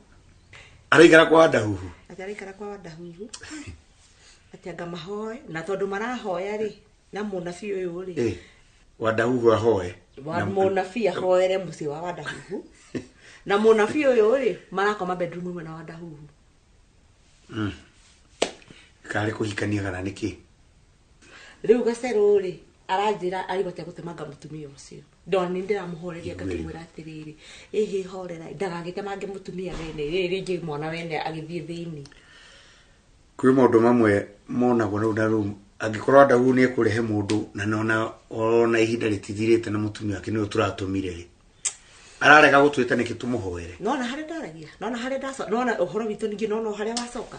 araikara kwa wada huhu ati araikara kwa wada huhu ati anga mahoe na tondu marahoya ri na munafi uyu ri wada huhu ahoe wa munafi ahoere musi wa wada huhu na munafi uyu ri marakoma bedroom imwe na wada huhu kare kuhikania kana niki riu gaceru ri aranjira aribatia gutemanga mutumia ucio ndoni ndiramuhoreria ngakimwira atiriri ihi horera ndagagetemange mutumia wene riri mwana wene agithie thiini kwi maundu mamwe monagwo riu na riu angikorwo ndagu ni ekurehe mundu na nona ona ihinda ritithirite na mutumia wake niwe turatumire ararega gutwita niki tumuhoere nona hare ndaragia nona hare ndaso nona uhoro witu ningi nona hare wacoka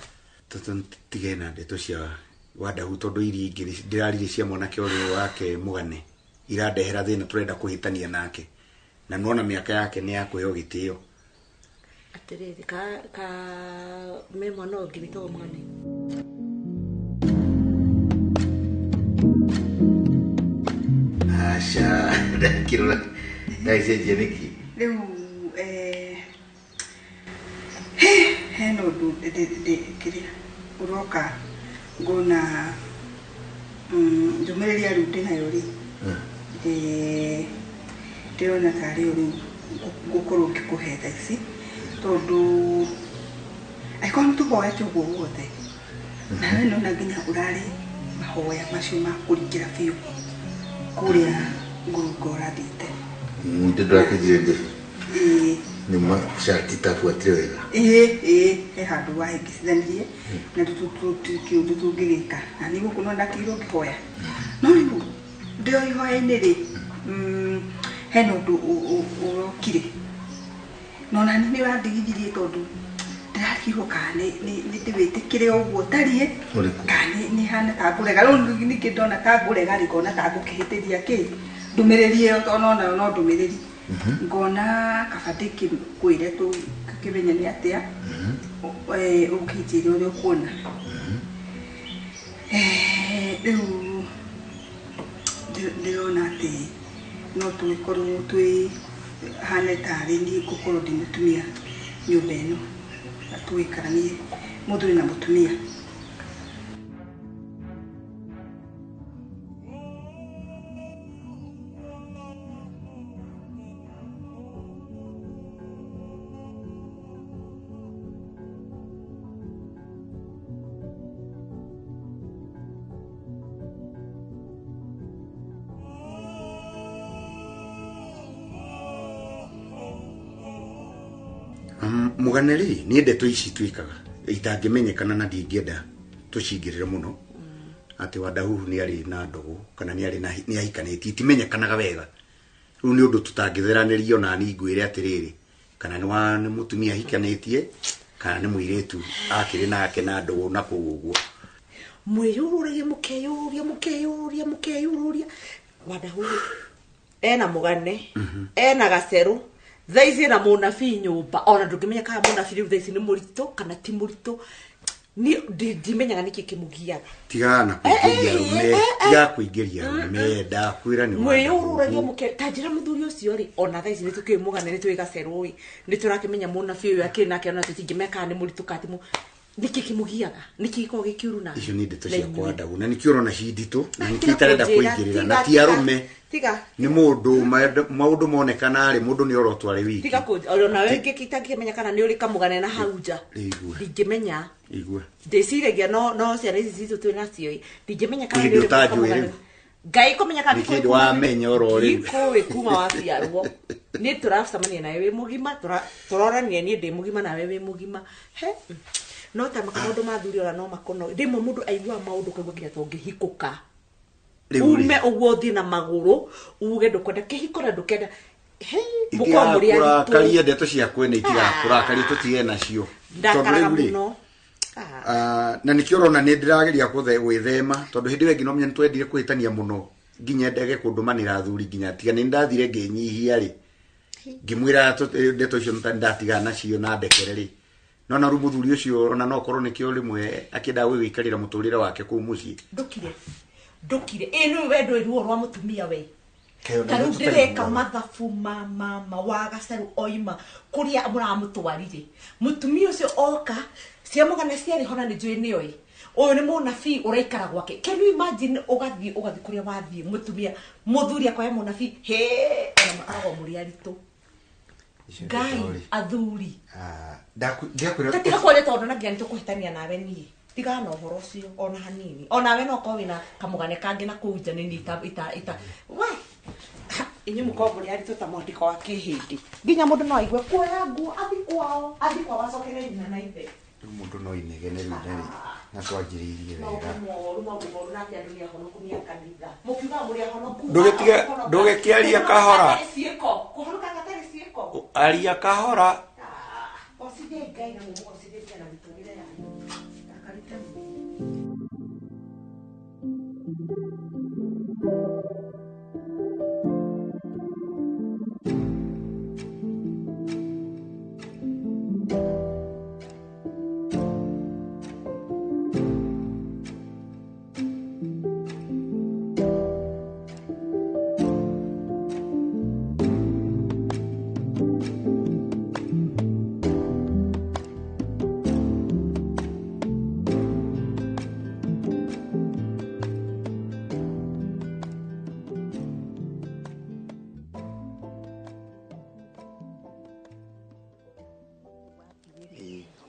tigena ndeto cia wadahu tondu iri ingiri ndirarire cia mwanake uri wake mugane iradehera thina turenda kuhitania nake na nona miaka yake ni ya kuheo gitio atiriri ka memo no gibito mugane asha ndakirora ndaise jeniki riu heno du de kiria uroka ngona ndumereria riu ndinayo ri ndirona tari uri gukorwo ngikuhetha ici tondu aiko ntuhoete uguo guothe nawe nona nginya urari mahoya macio ma kuringira biu kuria ngurungo rathite ndindrakijende nima shati tafuatire wega he handu wahingicithanirie na kiundu tungigika na niguo kuno ndakirwo ngihoya no riu ndio ihoya-ini ri hena undu urokire nona ni wandigithirie tondu ndirakirwo kana ni ndiwitikire uguo tarie kana ni hana ta ngurega riu ningi ndona ta ngurega ri ngona ta ngukihitiria ki ndumirerie ona no ndumiriri ngona kabadiki kwire tu kakimenya ni atia ukijire uri kuona riu ndirona ati no tuikorwo twi hane tari ni gukorwo ndi mutumia nyumba ino na tuikaranie muthuri na mutumia muganeri ni ndeto ici twikaga itangimenyekana na ndingienda tucingirire muno ati wadahu ni ari na ndogo kana ni ari na ni ahikanĩtie itimenyekanaga wega riu ni undu tutangitheranirio na ni ngwire atiriri kana ni mutumia ahikanĩtie kana ni muiretu akiri nake na ndogo na kuguo mwiyururia mukeyururia wadahu ena mugane ena gaceru thaici na munafi nyumba ona ndungimenya kana munafi riu thaici ni murito kana ti murito ni ndimenyaga niki kimugiaga tigana kuingiria rume tiga kuingiria rume ndakwira ni mwiyururagia muke tajira muthuri ucio ri ona thaici ni tukimugane ni twigaceru ri ni turakimenya munafi uyu akiri nake ona tutingimeka ni murito katimu niki kimugiaga niki ko gikiuru na icio ni ndeto cia kwanda una nikioro na hindito na nikitarenda kuingirira na ti arume tiga ni mundu maundu monekana ari mundu ni orotwo ari wiki tiga ko ona wengi kitangimenya kana ni uri kamugane na hauja ndingimenya igwe ndeciragia no cia ici citu twina cio ndingimenya kana ni uri kamugane ngai komenya kana ni wa menya orori ko kuma waciarwo ni turacamania nawe wi mugima turorania ni ndi mugima nawe wi mugima he no ta makundu mathuri ora no makono ndimo mundu aigua maundu kaigua nginya tongihikuka ume uguo thi na maguru uge ndukwenda kihiko na ndukenda Itigakurakaria ndeto ciakwe nĩ itigakurakaria tutige nacio ndakaraga muno na nikio rona nĩ ndirageria gwĩthema tondu hindi wengi no menya nitwendire kuhitania muno nginya ndege kundumanira athuri nginya tiga nĩ ndathire ngĩnyihia ri ngimwira ndeto icio ndatiga nacio na ndekere ri no na rumuthuri ucio ona no korwo nikio rimwe akĩenda gwĩikarĩra mũtũrĩre wake kũu mũciĩ ndukire ĩno wendo iruo rwa mutumia we taru ndireka mathabu mama wa gaceru oima kuria muramutwarire mutumia ucio oka cia mugana ciari hona ni njui ni oi uyu ni munabii uraikara gwake can you imagine ugathie kuria wathie mutumia muthuri akoya munabii ona makarago muri aritu ngai athuri ndakwira kwale tondu na nginya tukuhitania nawe nie tiga na uhoro ucio ona hanini ona we no ko wina kamugane kangi na kuja ni ita we inyu mukombori ari tutamwandiko wa kihindi nginya mundu no aigue kuoya nguo athi kwao wacokere nyina na ithe mundu no inegene rĩu na twanjĩrĩirie wega ndũgĩkĩaria kahora aria kahora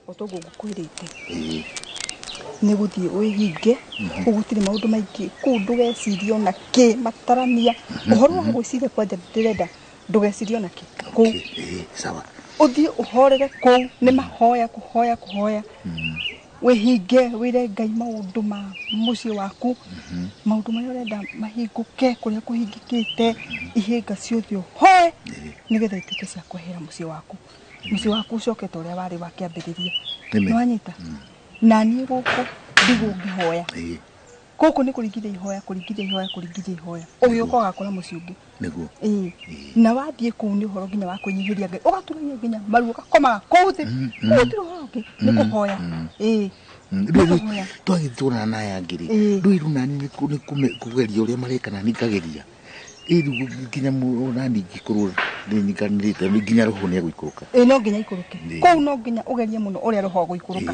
otogo gukwirite ni guthie wihinge ugutire maundu maingi ku ndugecirio na ki matarania uhoro wa gwiciria kwanja ndirenda ndugecirio na ki ku sawa uthie uhorere ku ni mahoya kuhoya wihinge wire ngai maundu ma mucii waku maundu maria urenda mahinguke kuria kuhingikite ihinga ciothe hoe nigetha ituke cia kwehera mucii waku ucokete uria wari wakiambiriria nwanyita na ni guku ndigu ngihoya guku ni kuringithia ihoya ugiuka gakora mucii ungi niguo na wathie kuu ni uhoro nginya wa kunyihiria ngai ugaturagia nginya maru ugakomaga kuthi gutiri uhoro ungi ni kuhoya twagithurana naye ngiri ndwiru nani ni kugeria uria marekana nikageria iru nginya nani ngikorwo ndinyikanirite nginya roho ni guikuruka no nginya ikuruke kou no nginya ugerie muno uria roho guikuruka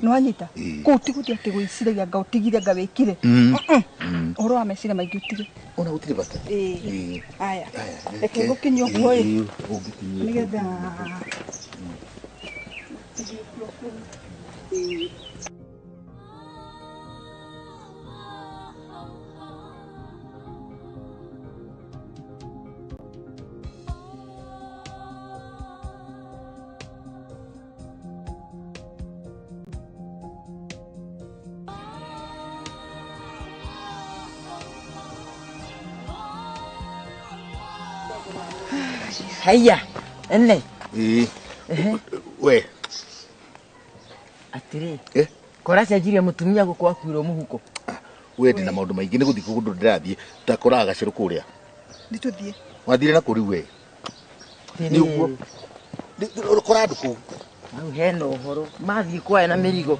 nwanyita kou tiguti ati gwiciragia nga utigire nga wikire uhoro wa meciria maingi utige ona gutire bata aya reke gukinyio guoyi nigetha haya ene we atiri kora cenjirie mutumia guku akwirwo muhuko we ndina maundu maingi ni guthii kundu ndirathie takoraga gaciru kuria nituthie wathire na kuri we ni uguo kora andu kuu au hena uhoro mathii kwae na mirigo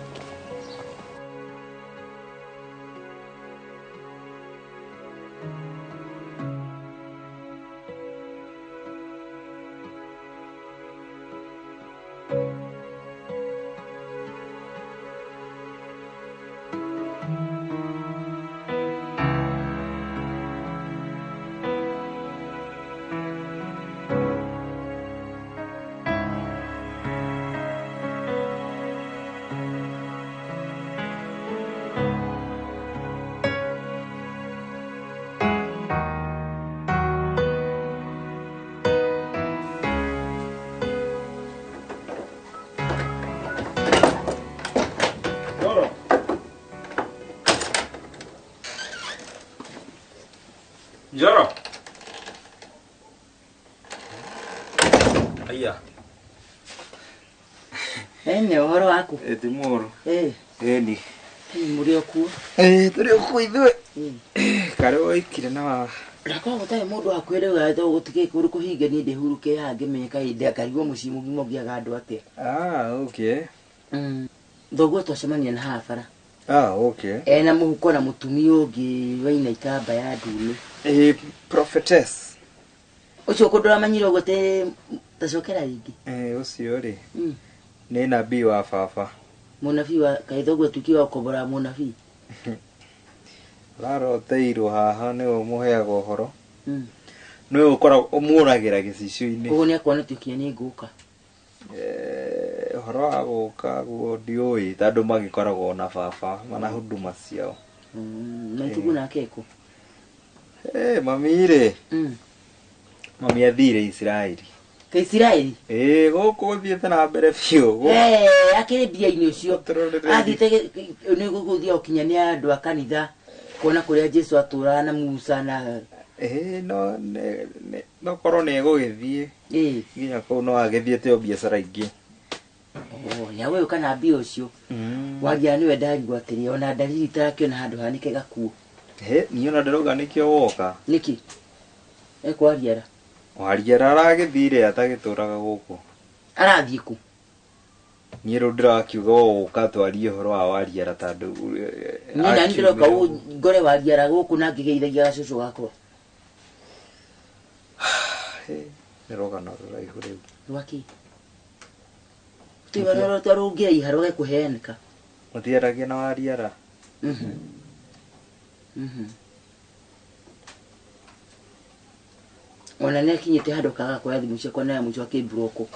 Njoro. Aya. Ene uhoro waku. Ti moro. Ni. Muri okuo. Turi okuo ithuĩ. Kare oikire na wa. Rakwa gũtarĩ mũndũ wakwĩre ũgatho gũtige kũrũ kũhinge niĩ ndĩhurũke haha ngĩmenye kahinda ngarigwo mũciĩ mũgima ũngĩaga andũ atĩa. Okay. Thoguo twacemania na haha bara. Okay. Ena mũhuko na mũtumia ũngĩ waina itambaya ndune. Prophetess. Ũcio kũndũra manyire ũguo tacokera rĩngĩ. Ũcio rĩ. Nĩ nabii wa baba. Mũnabii wa kaithoguo tukiwa ũkobora mũnabii. Raroteirwo haha nĩwe mũheaga ũhoro. Nĩwe ũkoragwo ũmũragĩra gĩcicio-inĩ. Ũguo nĩakuonetũkia nĩ ngũka. Ũhoro wa gũka guo ndiũĩ tondũ magĩkoragwo na baba mana huduma ciao. Na itugu nake kũ? Mami rĩ. Mami athire Israeli. Israeli? Gũkũ gũthiĩte na mbere biũ. Akĩrĩ mbia-inĩ ũcio. Athiĩte nĩ gũgũthiĩ gũkinya nĩ andũ a kanitha kuona kũrĩa Jesu atũraga na Musa na no korwo nĩ egũgĩthiĩ nginya kũu no agĩthiĩte o biacara ingĩ. Yawe ũka na mbia ũcio waria nĩwe ndarigwo atĩrĩ ona dalili itarakĩona handũ hanĩke gakuo. Niĩ ona ndĩrauga nĩkĩo woka. Nĩkĩ? Ekwaria ra? Waria aragĩthire atagĩtũraga gũkũ. Arathiĩ kũ? Niĩ rĩu ndĩrakiuga ũka twarie ũhoro wa Wariara tondũ niĩ na ndĩroka ngore Wariara gũkũ na ngĩgeithagia gacũcũ gakwa. Nĩrogana rũraihu rĩu. Rwaki? Tĩwa rũngĩra iharo gekũheanĩka. Mũtiaragia na Wariara? Ona nĩakinyĩte handũ kaga kwa thimũ ciakwa na ya mũico akĩmburoko.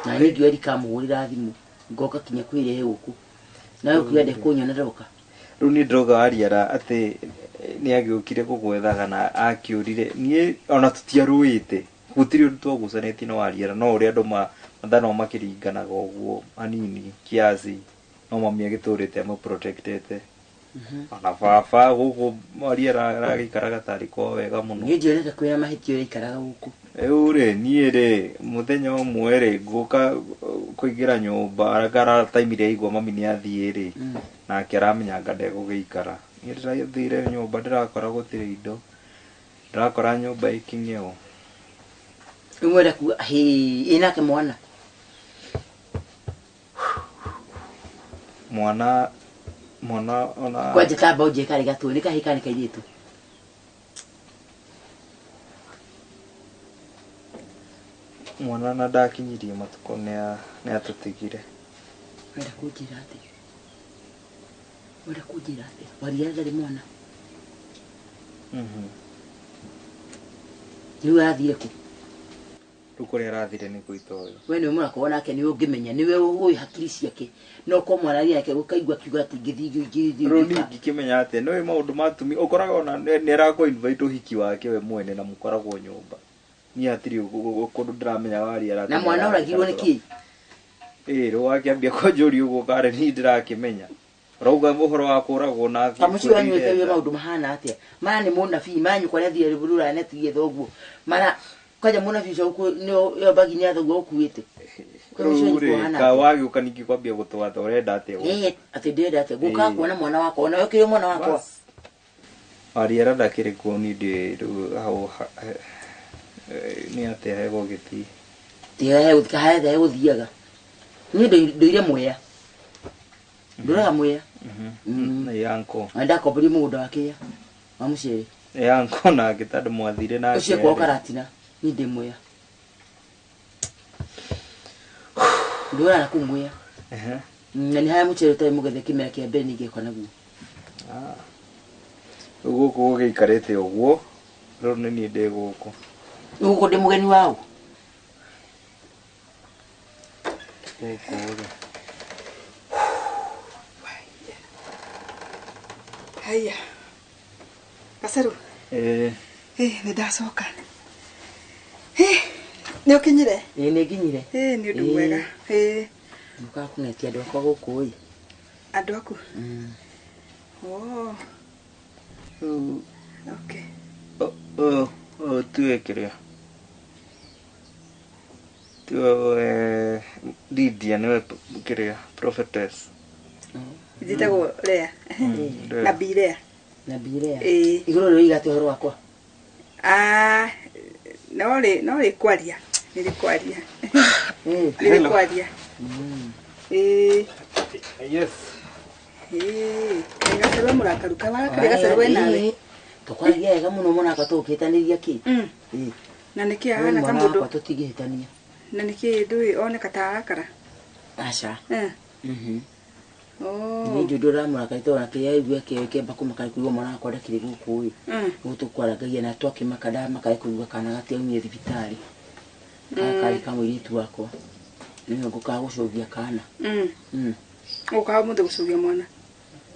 Na nĩ ngiũri kamũhũrĩra thimũ ngoka kinya kwĩrehe gũkũ. Nawe ũkienda kũnyona ndoka. Rĩu niĩ ndĩrauga Wariara atĩ nĩagĩũkire gũgwethaga na akĩũrire. Niĩ ona tũtiarũĩte. Gũtirĩ ũndũ twagucanĩtie na Wariara no ũrĩa andũ mathano makĩringanaga ũguo hanini kiasi. No mami agĩtũrĩte amũprotectete. Ona baba gũkũ Wariara aragĩikaraga tarĩ kwao wega mũno. Niĩ ndionete kwĩra mahĩtia ũrĩa ikaraga gũkũ. Rĩu rĩ niĩ rĩ mũthenya ũmwe rĩ ngũka kũingĩra nyũmba aragara time iria igua mami nĩathiĩ rĩ nake aramenyanga ndegũgĩikara. Niĩ ndĩrathire nyũmba ndĩrakora gũtirĩ indo. Ndĩrakora nyũmba ĩkĩng'eũ. Umwenda kuga inake mwana. Mwana ona kwa jitamba uje kari gatu ni kahika ni kairitu. Mwana na ndakinyirie matuko nĩ atutigire. Wenda kujira ati Wariara ndarĩ mwana. Niwe athire ku kũrĩa arathire nĩ gwĩtoyo. We nĩ mũrako nake nĩ ũngĩmenya nĩwe ũĩ hakiri ciake no ko mwararia yake gũkaigua kiuga ati ngĩthiĩ. Rĩu ngĩkĩmenya atĩ nĩ maũndũ matumi ũkoraga ona nĩ arakũ invite ũhiki wake we mwene na mũkoragwo nyũmba. Niĩ hatirĩ kũndũ ndĩramenya Wariara. Na mwana ũragirwo nĩ kĩ? Rĩu wakĩambia kũnjũria ũguo kare niĩ ndĩrakĩmenya. Rauga ũhoro wa kũragwo na thikũ. Kamucio anyuĩte maũndũ mahana atĩa. Mara nĩ mũnabii manyukwa nĩathire rũrũra netigithia thoguo. Mara kaja mũnabii ũcio nĩyo bagi nĩ athoguo ũkuĩte. Ka wagĩũka ningĩ kwambia gũtwatha ũrenda atĩa? Atĩ ndĩrenda atĩa gũka kuona mwana wakwa na ũkĩrĩ mwana wakwa. Wariara ndakĩrĩ kuo niĩ ndĩ hau nĩ atĩa hegũgĩthiĩ. Tiga hegũthiaga. Niĩ ndũire Mwea. Ndũraga Mwea. Yanko. Ndakomborire mũgũnda wake wa mũcere. Yanko nake tondũ mwathire nake. Ũcio kwa Karatina niĩ ndĩ Mwea. Ndũraga kũ Mwea. Na nĩ haya mũcere ũtarĩ mũgethe kĩmera kĩa mbere nĩngĩka naguo. Gũkũ gũgĩikarĩte ũguo rĩu nĩ niĩ ndĩ gũkũ. Gũkũ ndĩ mũgeni wao. Gũkũ Haya. Kasaru. Nĩ ndacoka. Nĩ ũkinyire? Nĩ nginyire. Nĩ ũndũ mwega. Nũka kũnetia andũ akwa gũkũ ĩ. Andũ aku? Oh. Okay. Tuwekerea. Lydia niwe kiria prophetess. Jitagwo Lea. Nabii Lea. Nabii Lea. Iguru ri igate horo wakwa. No kwaria. Nilikuaria. Nilikuaria. Yes. Kaga murakaruka kaga sarwe nawe. Tukwaria ega muno mona akatukitaniria ki. Na niki ahana kama mundu tutigihitania. Na niki ndui oneka tarakara. Acha. Ni judura murakaito na kia igwe ke bakuma kuigwa mwana akwa ndakire guku wi. Gutukwaragagia na twaki makada makai kuigwa kana gati au thibitari. Kai kama iritu wako. Niwe nguka gucugia kana. Ukawa mundu gucugia mwana.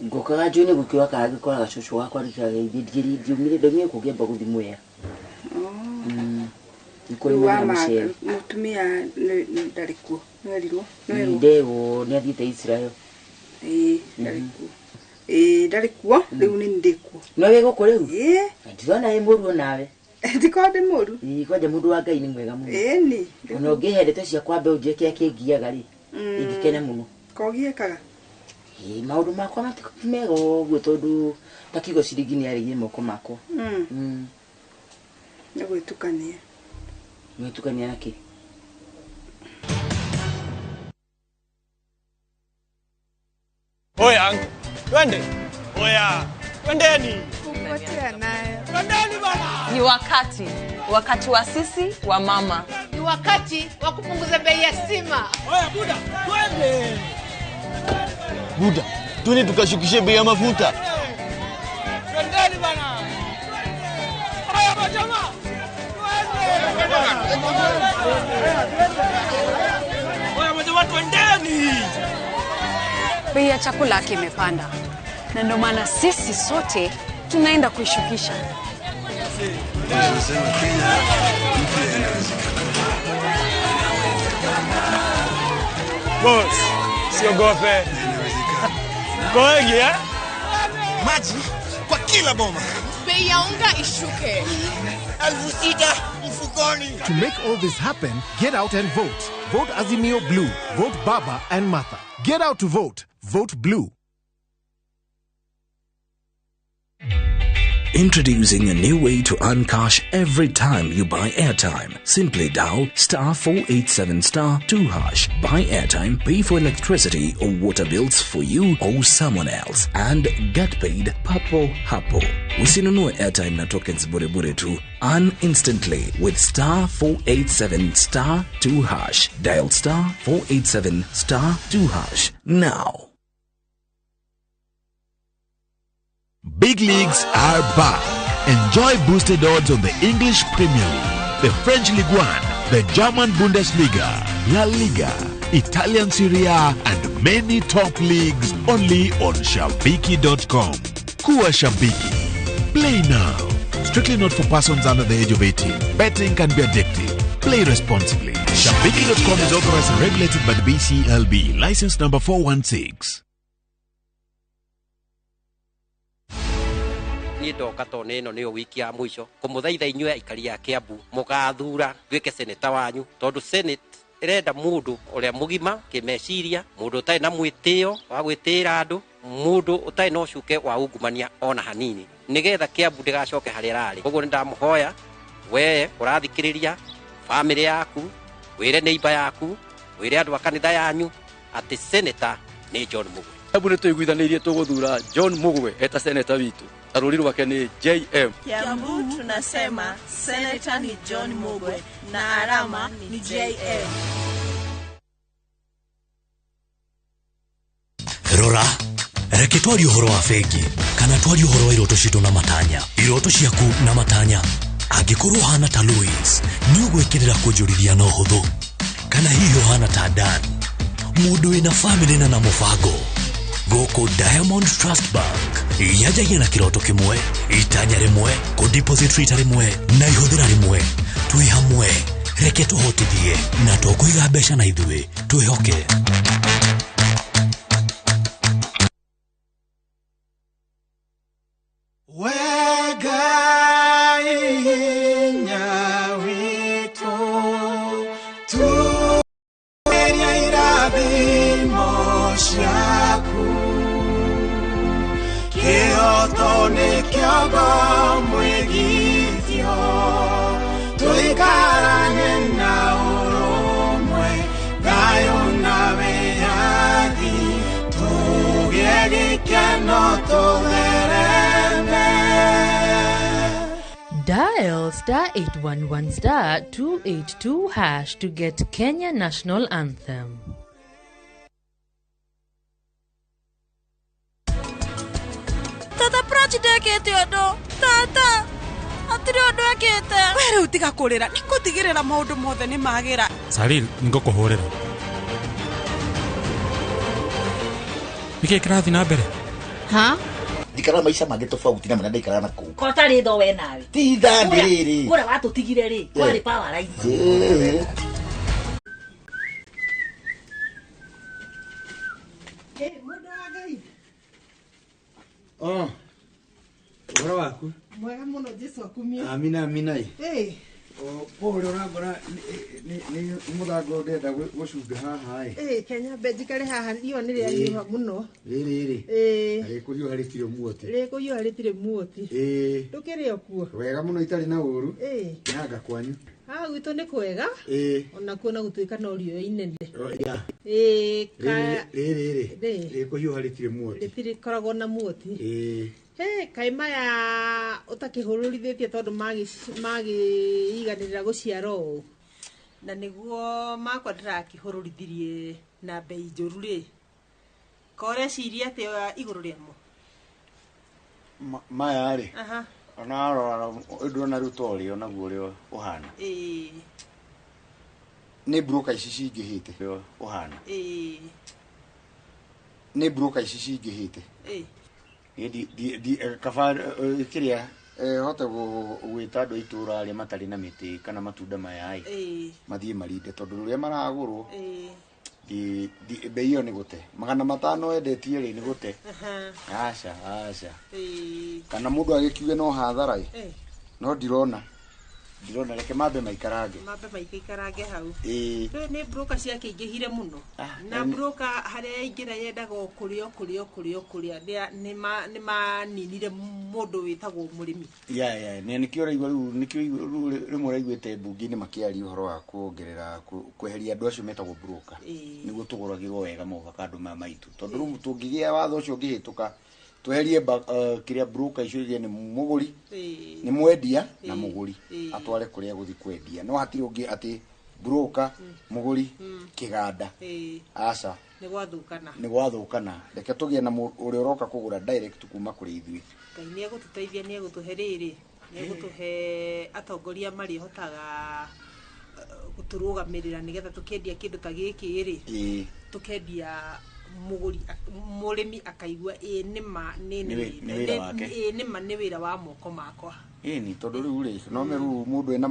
Ngokaga jone gukira kaga kwa gacucu wakwa rikagithiri ndiumire ndamye kugemba guthimwea. Nikuri mwana mutumia ndarikuo nerirwo ndewo ni athite Israel ndarikuo ndarikuo riu ni ndikuo no wego kuriu ndizona he muru nawe ndikonde muru kwende mundu wa Ngai ni mwega muno ni no ngihendete cia kwambe unjeke kingiaga ri ingikene muno kogiekaga maundu makwa matikumega uguo tondu takigo ciringi ni arigie moko makwa na gwitukania Mwetukania naki. Oya, twende. Oya, twendeni. Kupotea naye. Twendeni bana. Ni wakati wa sisi wa mama. Ni wakati wa kupunguza bei ya stima. Oya buda, twende. Buda, twende tukashukishe bei ya mafuta. Twendeni bana. Oya majamaa. Oya majamaa twendeni. Bei ya chakula kimepanda. Na ndio maana sisi sote tunaenda kuishukisha. Boss, siogope. Koegi Maji kwa kila boma. Bei ya unga ishuke. 6,000 mfukoni. To make all this happen, get out and vote. Vote Azimio Blue. Vote Baba and Martha. Get out to vote. Vote Blue. Introducing a new way to earn cash every time you buy airtime. Simply dial *487*2#. Buy airtime, pay for electricity or water bills for you or someone else, and get paid papo hapo. Usinunue airtime na tokens bure tu. Earn instantly with *487*2#. Dial *487*2#. Now. Big leagues are back. Enjoy boosted odds on the English Premier League, the French Ligue 1, the German Bundesliga, La Liga, Italian Serie A, and many top leagues only on Shabiki.com. Kuwa Shabiki. Play now. Strictly not for persons under the age of 18. Betting can be addictive. Play responsibly. Shabiki.com is authorized and regulated by the BCLB. License number 416. Ni ndoka to neno ni wiki ya mwisho kumuthaitha inywe aikari ya Kiambu mugathura twike seneta wanyu tondu senate irenda mundu uria mugima kimeciria mundu utai na mwitio wa gwitira andu mundu utai no cuke wa ungumania ona hanini nigetha Kiambu ndigacoke hari rari koguo ndamuhoya we urathikiriria family yaku wire neighbor yaku wire andu akanitha yanyu ati seneta ni John Mugwe. Kiambu ni tuiguithanirie tuguthura John Mugwe eta seneta witu. Aruri wake ni JM. Kiambu tunasema Senator ni John Mugwe na alama ni JM. Rora, reke twari uhoro wa fegi kana twari uhoro wa iroto citu na matanya. Iroto ciaku na matanya angikorwo hana ta Louis ni ugwikirira kujurithia no huthu kana hiyo hana ta Dan mundu wina family na mufango goko Diamond Trust Bank yajagia na kiroto kimwe itanya rimwe ku deposit rate rimwe na ihuthira rimwe twi hamwe reke tuhotithie na tukuiga mbeca na ithuĩ twihoke. kidogo mwegithio tuikarane na urumwe thayo na wĩyathi tũgĩe gĩkeno tũthereme. Dial *811*282# to get Kenya National Anthem. Tata project odo. Tata. Atiri odo akete. Were utiga kurira. Nikutigirira maundu mothe ni magira. Salil, ningũkũhũrĩra. Nĩkĩ kĩrathi na mbere? Ha? Ndikara maisha mangĩ tofauti na ndaikara na kuu. Kota ri tho we nawe. Ti thambi riri. Kura watu tigire ri. Kwari power rai. Oh. Ora waku. Mwega muno Jesu akumie. Amina amina. Pole uragora ni muthango ndenda gucunga haha Kenya bejikare haha iyo ni ria riwa muno. Riri. Ari kuriyo haritire muoti. Kuriyo haritire muoti. Ndukire okuo. Wega muno itari na uru. Naga kwanyu. Gwitũ nĩ kwega ona kuona gũtuĩka no rio inene rĩrĩ kũhiũha muoti rĩtirĩ koragwo na muoti kaĩ maya ũtakĩhũrũrithĩtie tondũ magĩiganĩrĩra gũciara ũũ na nĩguo makwa ndĩrakĩhũrũrithirie na mbei njũru rĩ koreciria atĩ igũrũ rĩamo maya rĩ ona arora ndona rutori ona guo uhana ni broker ici cingihite uhana ni broker ici cingihite di kafar kiria hote gwita andu itura aria matari na miti kana matunda maya mathie marinde tondu ria maragurwo di bei yo ni gute magana matano endetie ri ni gute aca kana mundu agikiuge no hathara no ndirona reke mambe maikarange hau ni broker ciakĩingĩhire muno na broker haria ingira yendaga kuria ni maninire mundu witagwo murimi nikio raigwa rimwe raigwete mbungi-inĩ makiaria uhoro wa kuongerera kweheria andu acio metagwo broker niguo tuguragirwo wega maovakado maitu tondu riu tungigia watho ucio ngihituka tweherie kiria broker icio igene muguri ni mwendia na muguri atware kuria guthi kwendia no hatiri ungi ati broker muguri kiganda aca ni gwathukana reke tugie na uri uroka kugura direct kuma kuri ithui Ngai ni egututeithia ni egutuhe riri ni egutuhe atongoria mari hotaga guturugamirira nigetha tukendia kindu ta giki ri tukendia muguri murimi akaigua nima ni wira wa moko makwa ni tondu riu ri no meru mundu ena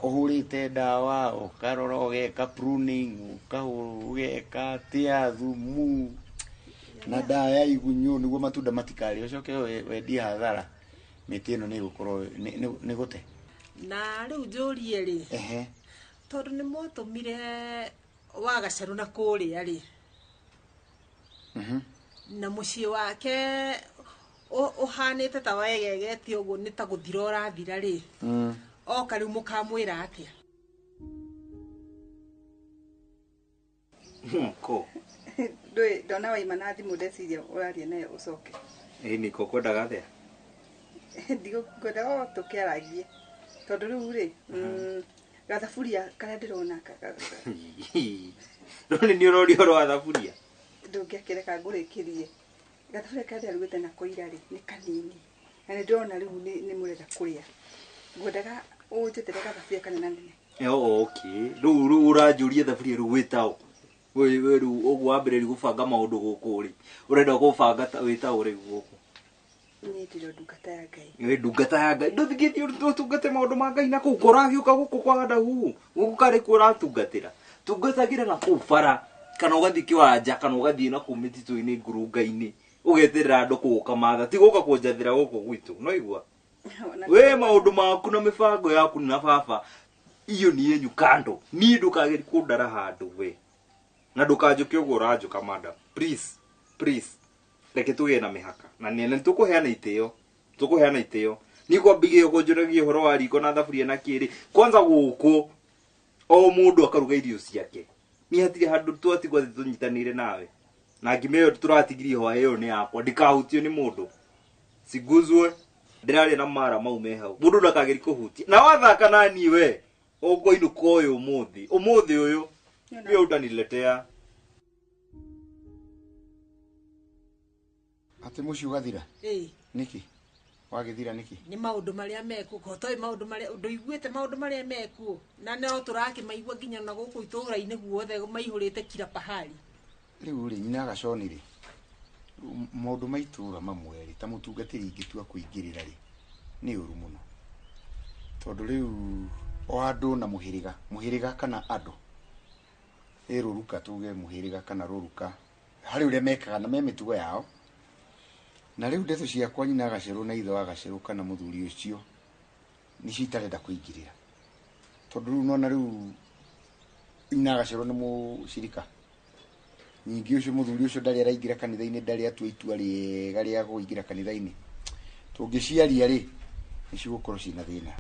uhurite dawa ukarora ugeka pruning ukahugeka tia thumu na daya igunyu niguo matunda matikari ucoke wendia hathara miti ino ni gukorwo ni gute na riu njurie ri tondu ni mwatumire wa gaceru na kuria ri na muciĩ wake uhanite ta wegegete uguo ni ta guthira urathira ri oka riu mukamwira atia ko ndona waima na thimu ndeciria uraria nayo ucoke niko kwendaga atia ndigukwendaga tukiaragie tondu riu ri gathaburia karia ndirona ndoni ni urori oro wa thaburia ndungiakereka ngurikirie gathaburia karia rugite na koira ri ni kanini na ni ndona riu ni murenda kuria ngwendaga unjetere gathaburia kanene nene okay riu uranjuria thaburia riu witao we riu uguo wambirĩri gũbanga maũndũ gũkũ ri urenda gũbanga wita uri gũkũ ni ndiro ndungata ya Ngai we ndungata ya Ngai ndũthigĩtie ũtungate maũndũ ma Ngai na kũu kũragiũka gũkũ kwa Dahu gũkũ karĩ kũratungatĩra tungatagĩra na kũu bara kana ũgathiĩ kĩwanja kana ũgathiĩ na kũu mĩtitũ-inĩ ngurunga-inĩ ũgeterera andũ gũka matha ti gũka kũnjathĩra gũkũ gwitũ no igua we maũndũ maku na mĩbango yaku na baba iyo ni yenyu kando ni ndũkageri kũndara handũ we na ndukanjuke uguo uranjuka madam please reke tugie na mihaka na nene tukuheana itio tukuheana iteo ni kwambige ukonjuragia horo wa riko na thaburia na kiri kwanza guku o mundu akaruga irio ciake ni hatire handu twatigwa tunyitanire nawe na ngimeyo turatigirie ho ayo ni yakwa ndikahutio ni mundu siguzwe ndirari na mara maume hau mundu ndakageri kuhutia na wathaka nani we ugo inu koyo umuthi uyu ni utaniletea ati muci ugathira niki wagithira niki ni maundu maria meku ko toi maundu maria nduiguite maundu maria meku na no turaki maigua ginya na guku itura-ini guothe maihurite kila pahali riu ri nyina gaconi ri maundu maitura mamwe ri ta mutungatiri ingitua kuingirira ri ni uru muno tondu riu o andu na muhiriga kana andu ruruka tuge muhiriga kana ruruka hari uria mekaga na memitugo yao na riu ndeto ciakwa nyina agacerwo na ithe wa gacerwo kana muthuri ucio ni citarenda kuingirira tondu riu nona riu nyina agacerwo ni mucirika nyingi ucio muthuri ucio ndari araingira kanitha-ini ndari atua itua riega ria kuingira kanitha-ini tungiciaria ri ni cigukorwo cina thina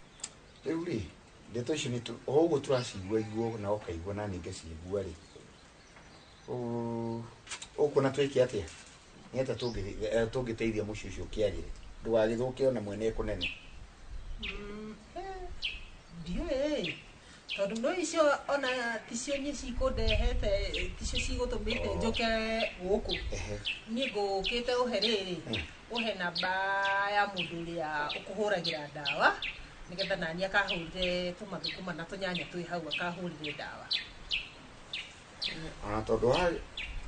riu ri ndeto icio ni uguo turacigua iguo na ukaigua na ninge ciigua ri ukuna twike atia nieta tungiteithia muci ucio kiarire ndugagithuke ona mwene kunene ndiwe tondu ndo icio ona ticio nyi cikundehete ticio cigutumite njuke guku ni ngukite uheriri uhe namba ya mundu uria ukuhuragira ndawa nigetha nani akahurire tumathukuma na tunyanya twi hau akahurire ndawa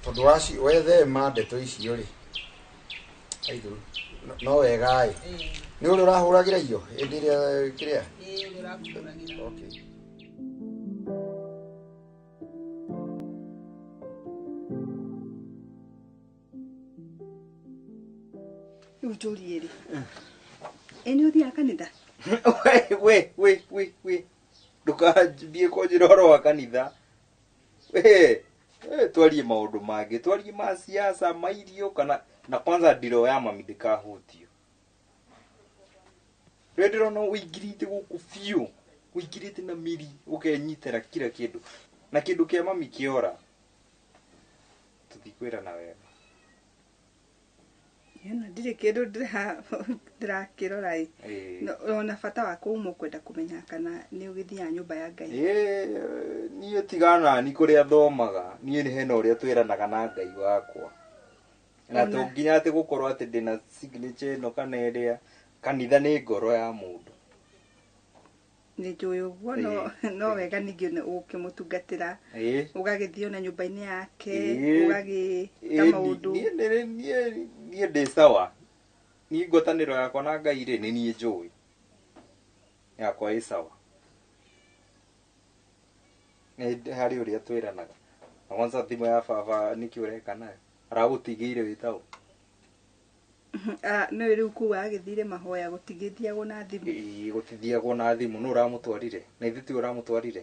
tondu waci wethema ndeto icio ri aithu no wega ĩ nĩ ũrĩa ũrahũragĩra irio hĩndĩ ĩrĩa kĩrĩa okay rĩu njũrie rĩ nĩ ũthiaga kanitha we ndũkanjie kũnjĩra ũhoro wa kanitha twarie maundu mangĩ twarie ma siasa mairio kana na kwanza ndiro ya mami ndikahutio ndirona uingirite guku biũ uingirite na miri ukenyitera kila kindu na kindu kia mami kiora tuthikwira na wega yana ndire kindu ndirakirora ona bata wa kuuma kwenda kumenya kana ni ugithia nyumba ya Ngai niĩ tigana ni kuria thomaga niĩ ni hena uria twiranaga na Ngai wakwa na tunginya ati gukorwo ati ndina signature no kana iria kanitha ni ngoro ya mundu ni njui uguo no wega ningi ukimutungatira ugagithio na nyumba-ini yake ugagita maundu niĩ ndi sawa ni ngotaniro yakwa na Ngai ri ni niĩ njui yakwa ĩ sawa hari uria twiranaga na kwanza thimu ya baba niki ureka nayo aragutigire witao no riu kuwa agithire mahoya gutigithiagwo na thimu gutithiagwo na thimu no uramutwarire na ithuti uramutwarire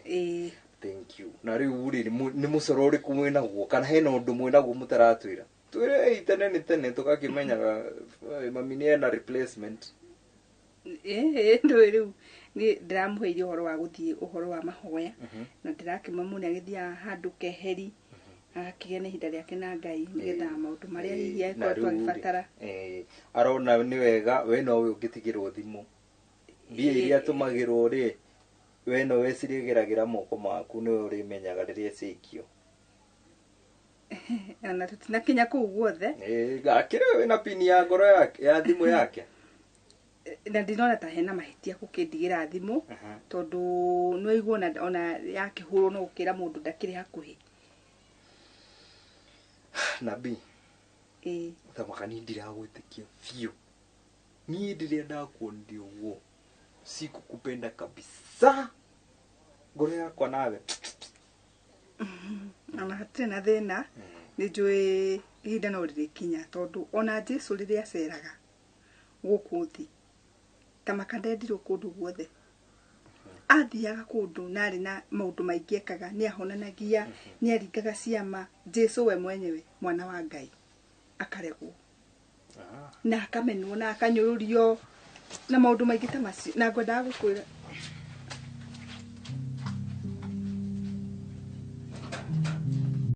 thank you na riu ri ni mucoro uriku mwina guo kana hena undu mwina guo mutaratwira twire tene ni tene tukakimenyaga mami ni ena replacement ndo riu ni ndiramuheire uhoro wa guthie uhoro wa mahoya na ndirakimamuni agithia handu keheri akigĩa na ihinda rĩake na Ngai nigetha maundu maria hihi akorwo twagibatara arona ni wega we no we ungitigirwo thimu mbia iria tumagirwo ri we no we cirigeragira moko maku ni uri menyaga riria cikio ana tutinakinya kuu guothe gakire we na pini ya ngoro yake ya thimu yake na ndinona ta hena mahitia gukindigira thimu tondu no igwo ona yake huru no ukira mundu ndakiri hakuhi nabii tamakani ndiragwitikia biũ niĩ ndiria ndakuonire ũguo sikukupenda kabisa ngoro yakwa nawe ana hatirĩ na thĩna nĩ njũĩ ihinda no rĩrĩkinya tondũ ona Jesu rĩrĩa aceraga gũkũ thĩ tamaka ndendirwo kũndũ guothe athiaga kundu nari na maundu maingi ekaga ni ahonanagia ni aringaga ciama Jesu we mwenyewe mwana wa Ngai akaregwo na akamenwo na akanyururio na maundu maingĩ ta macio na ngwendaga gũkwĩra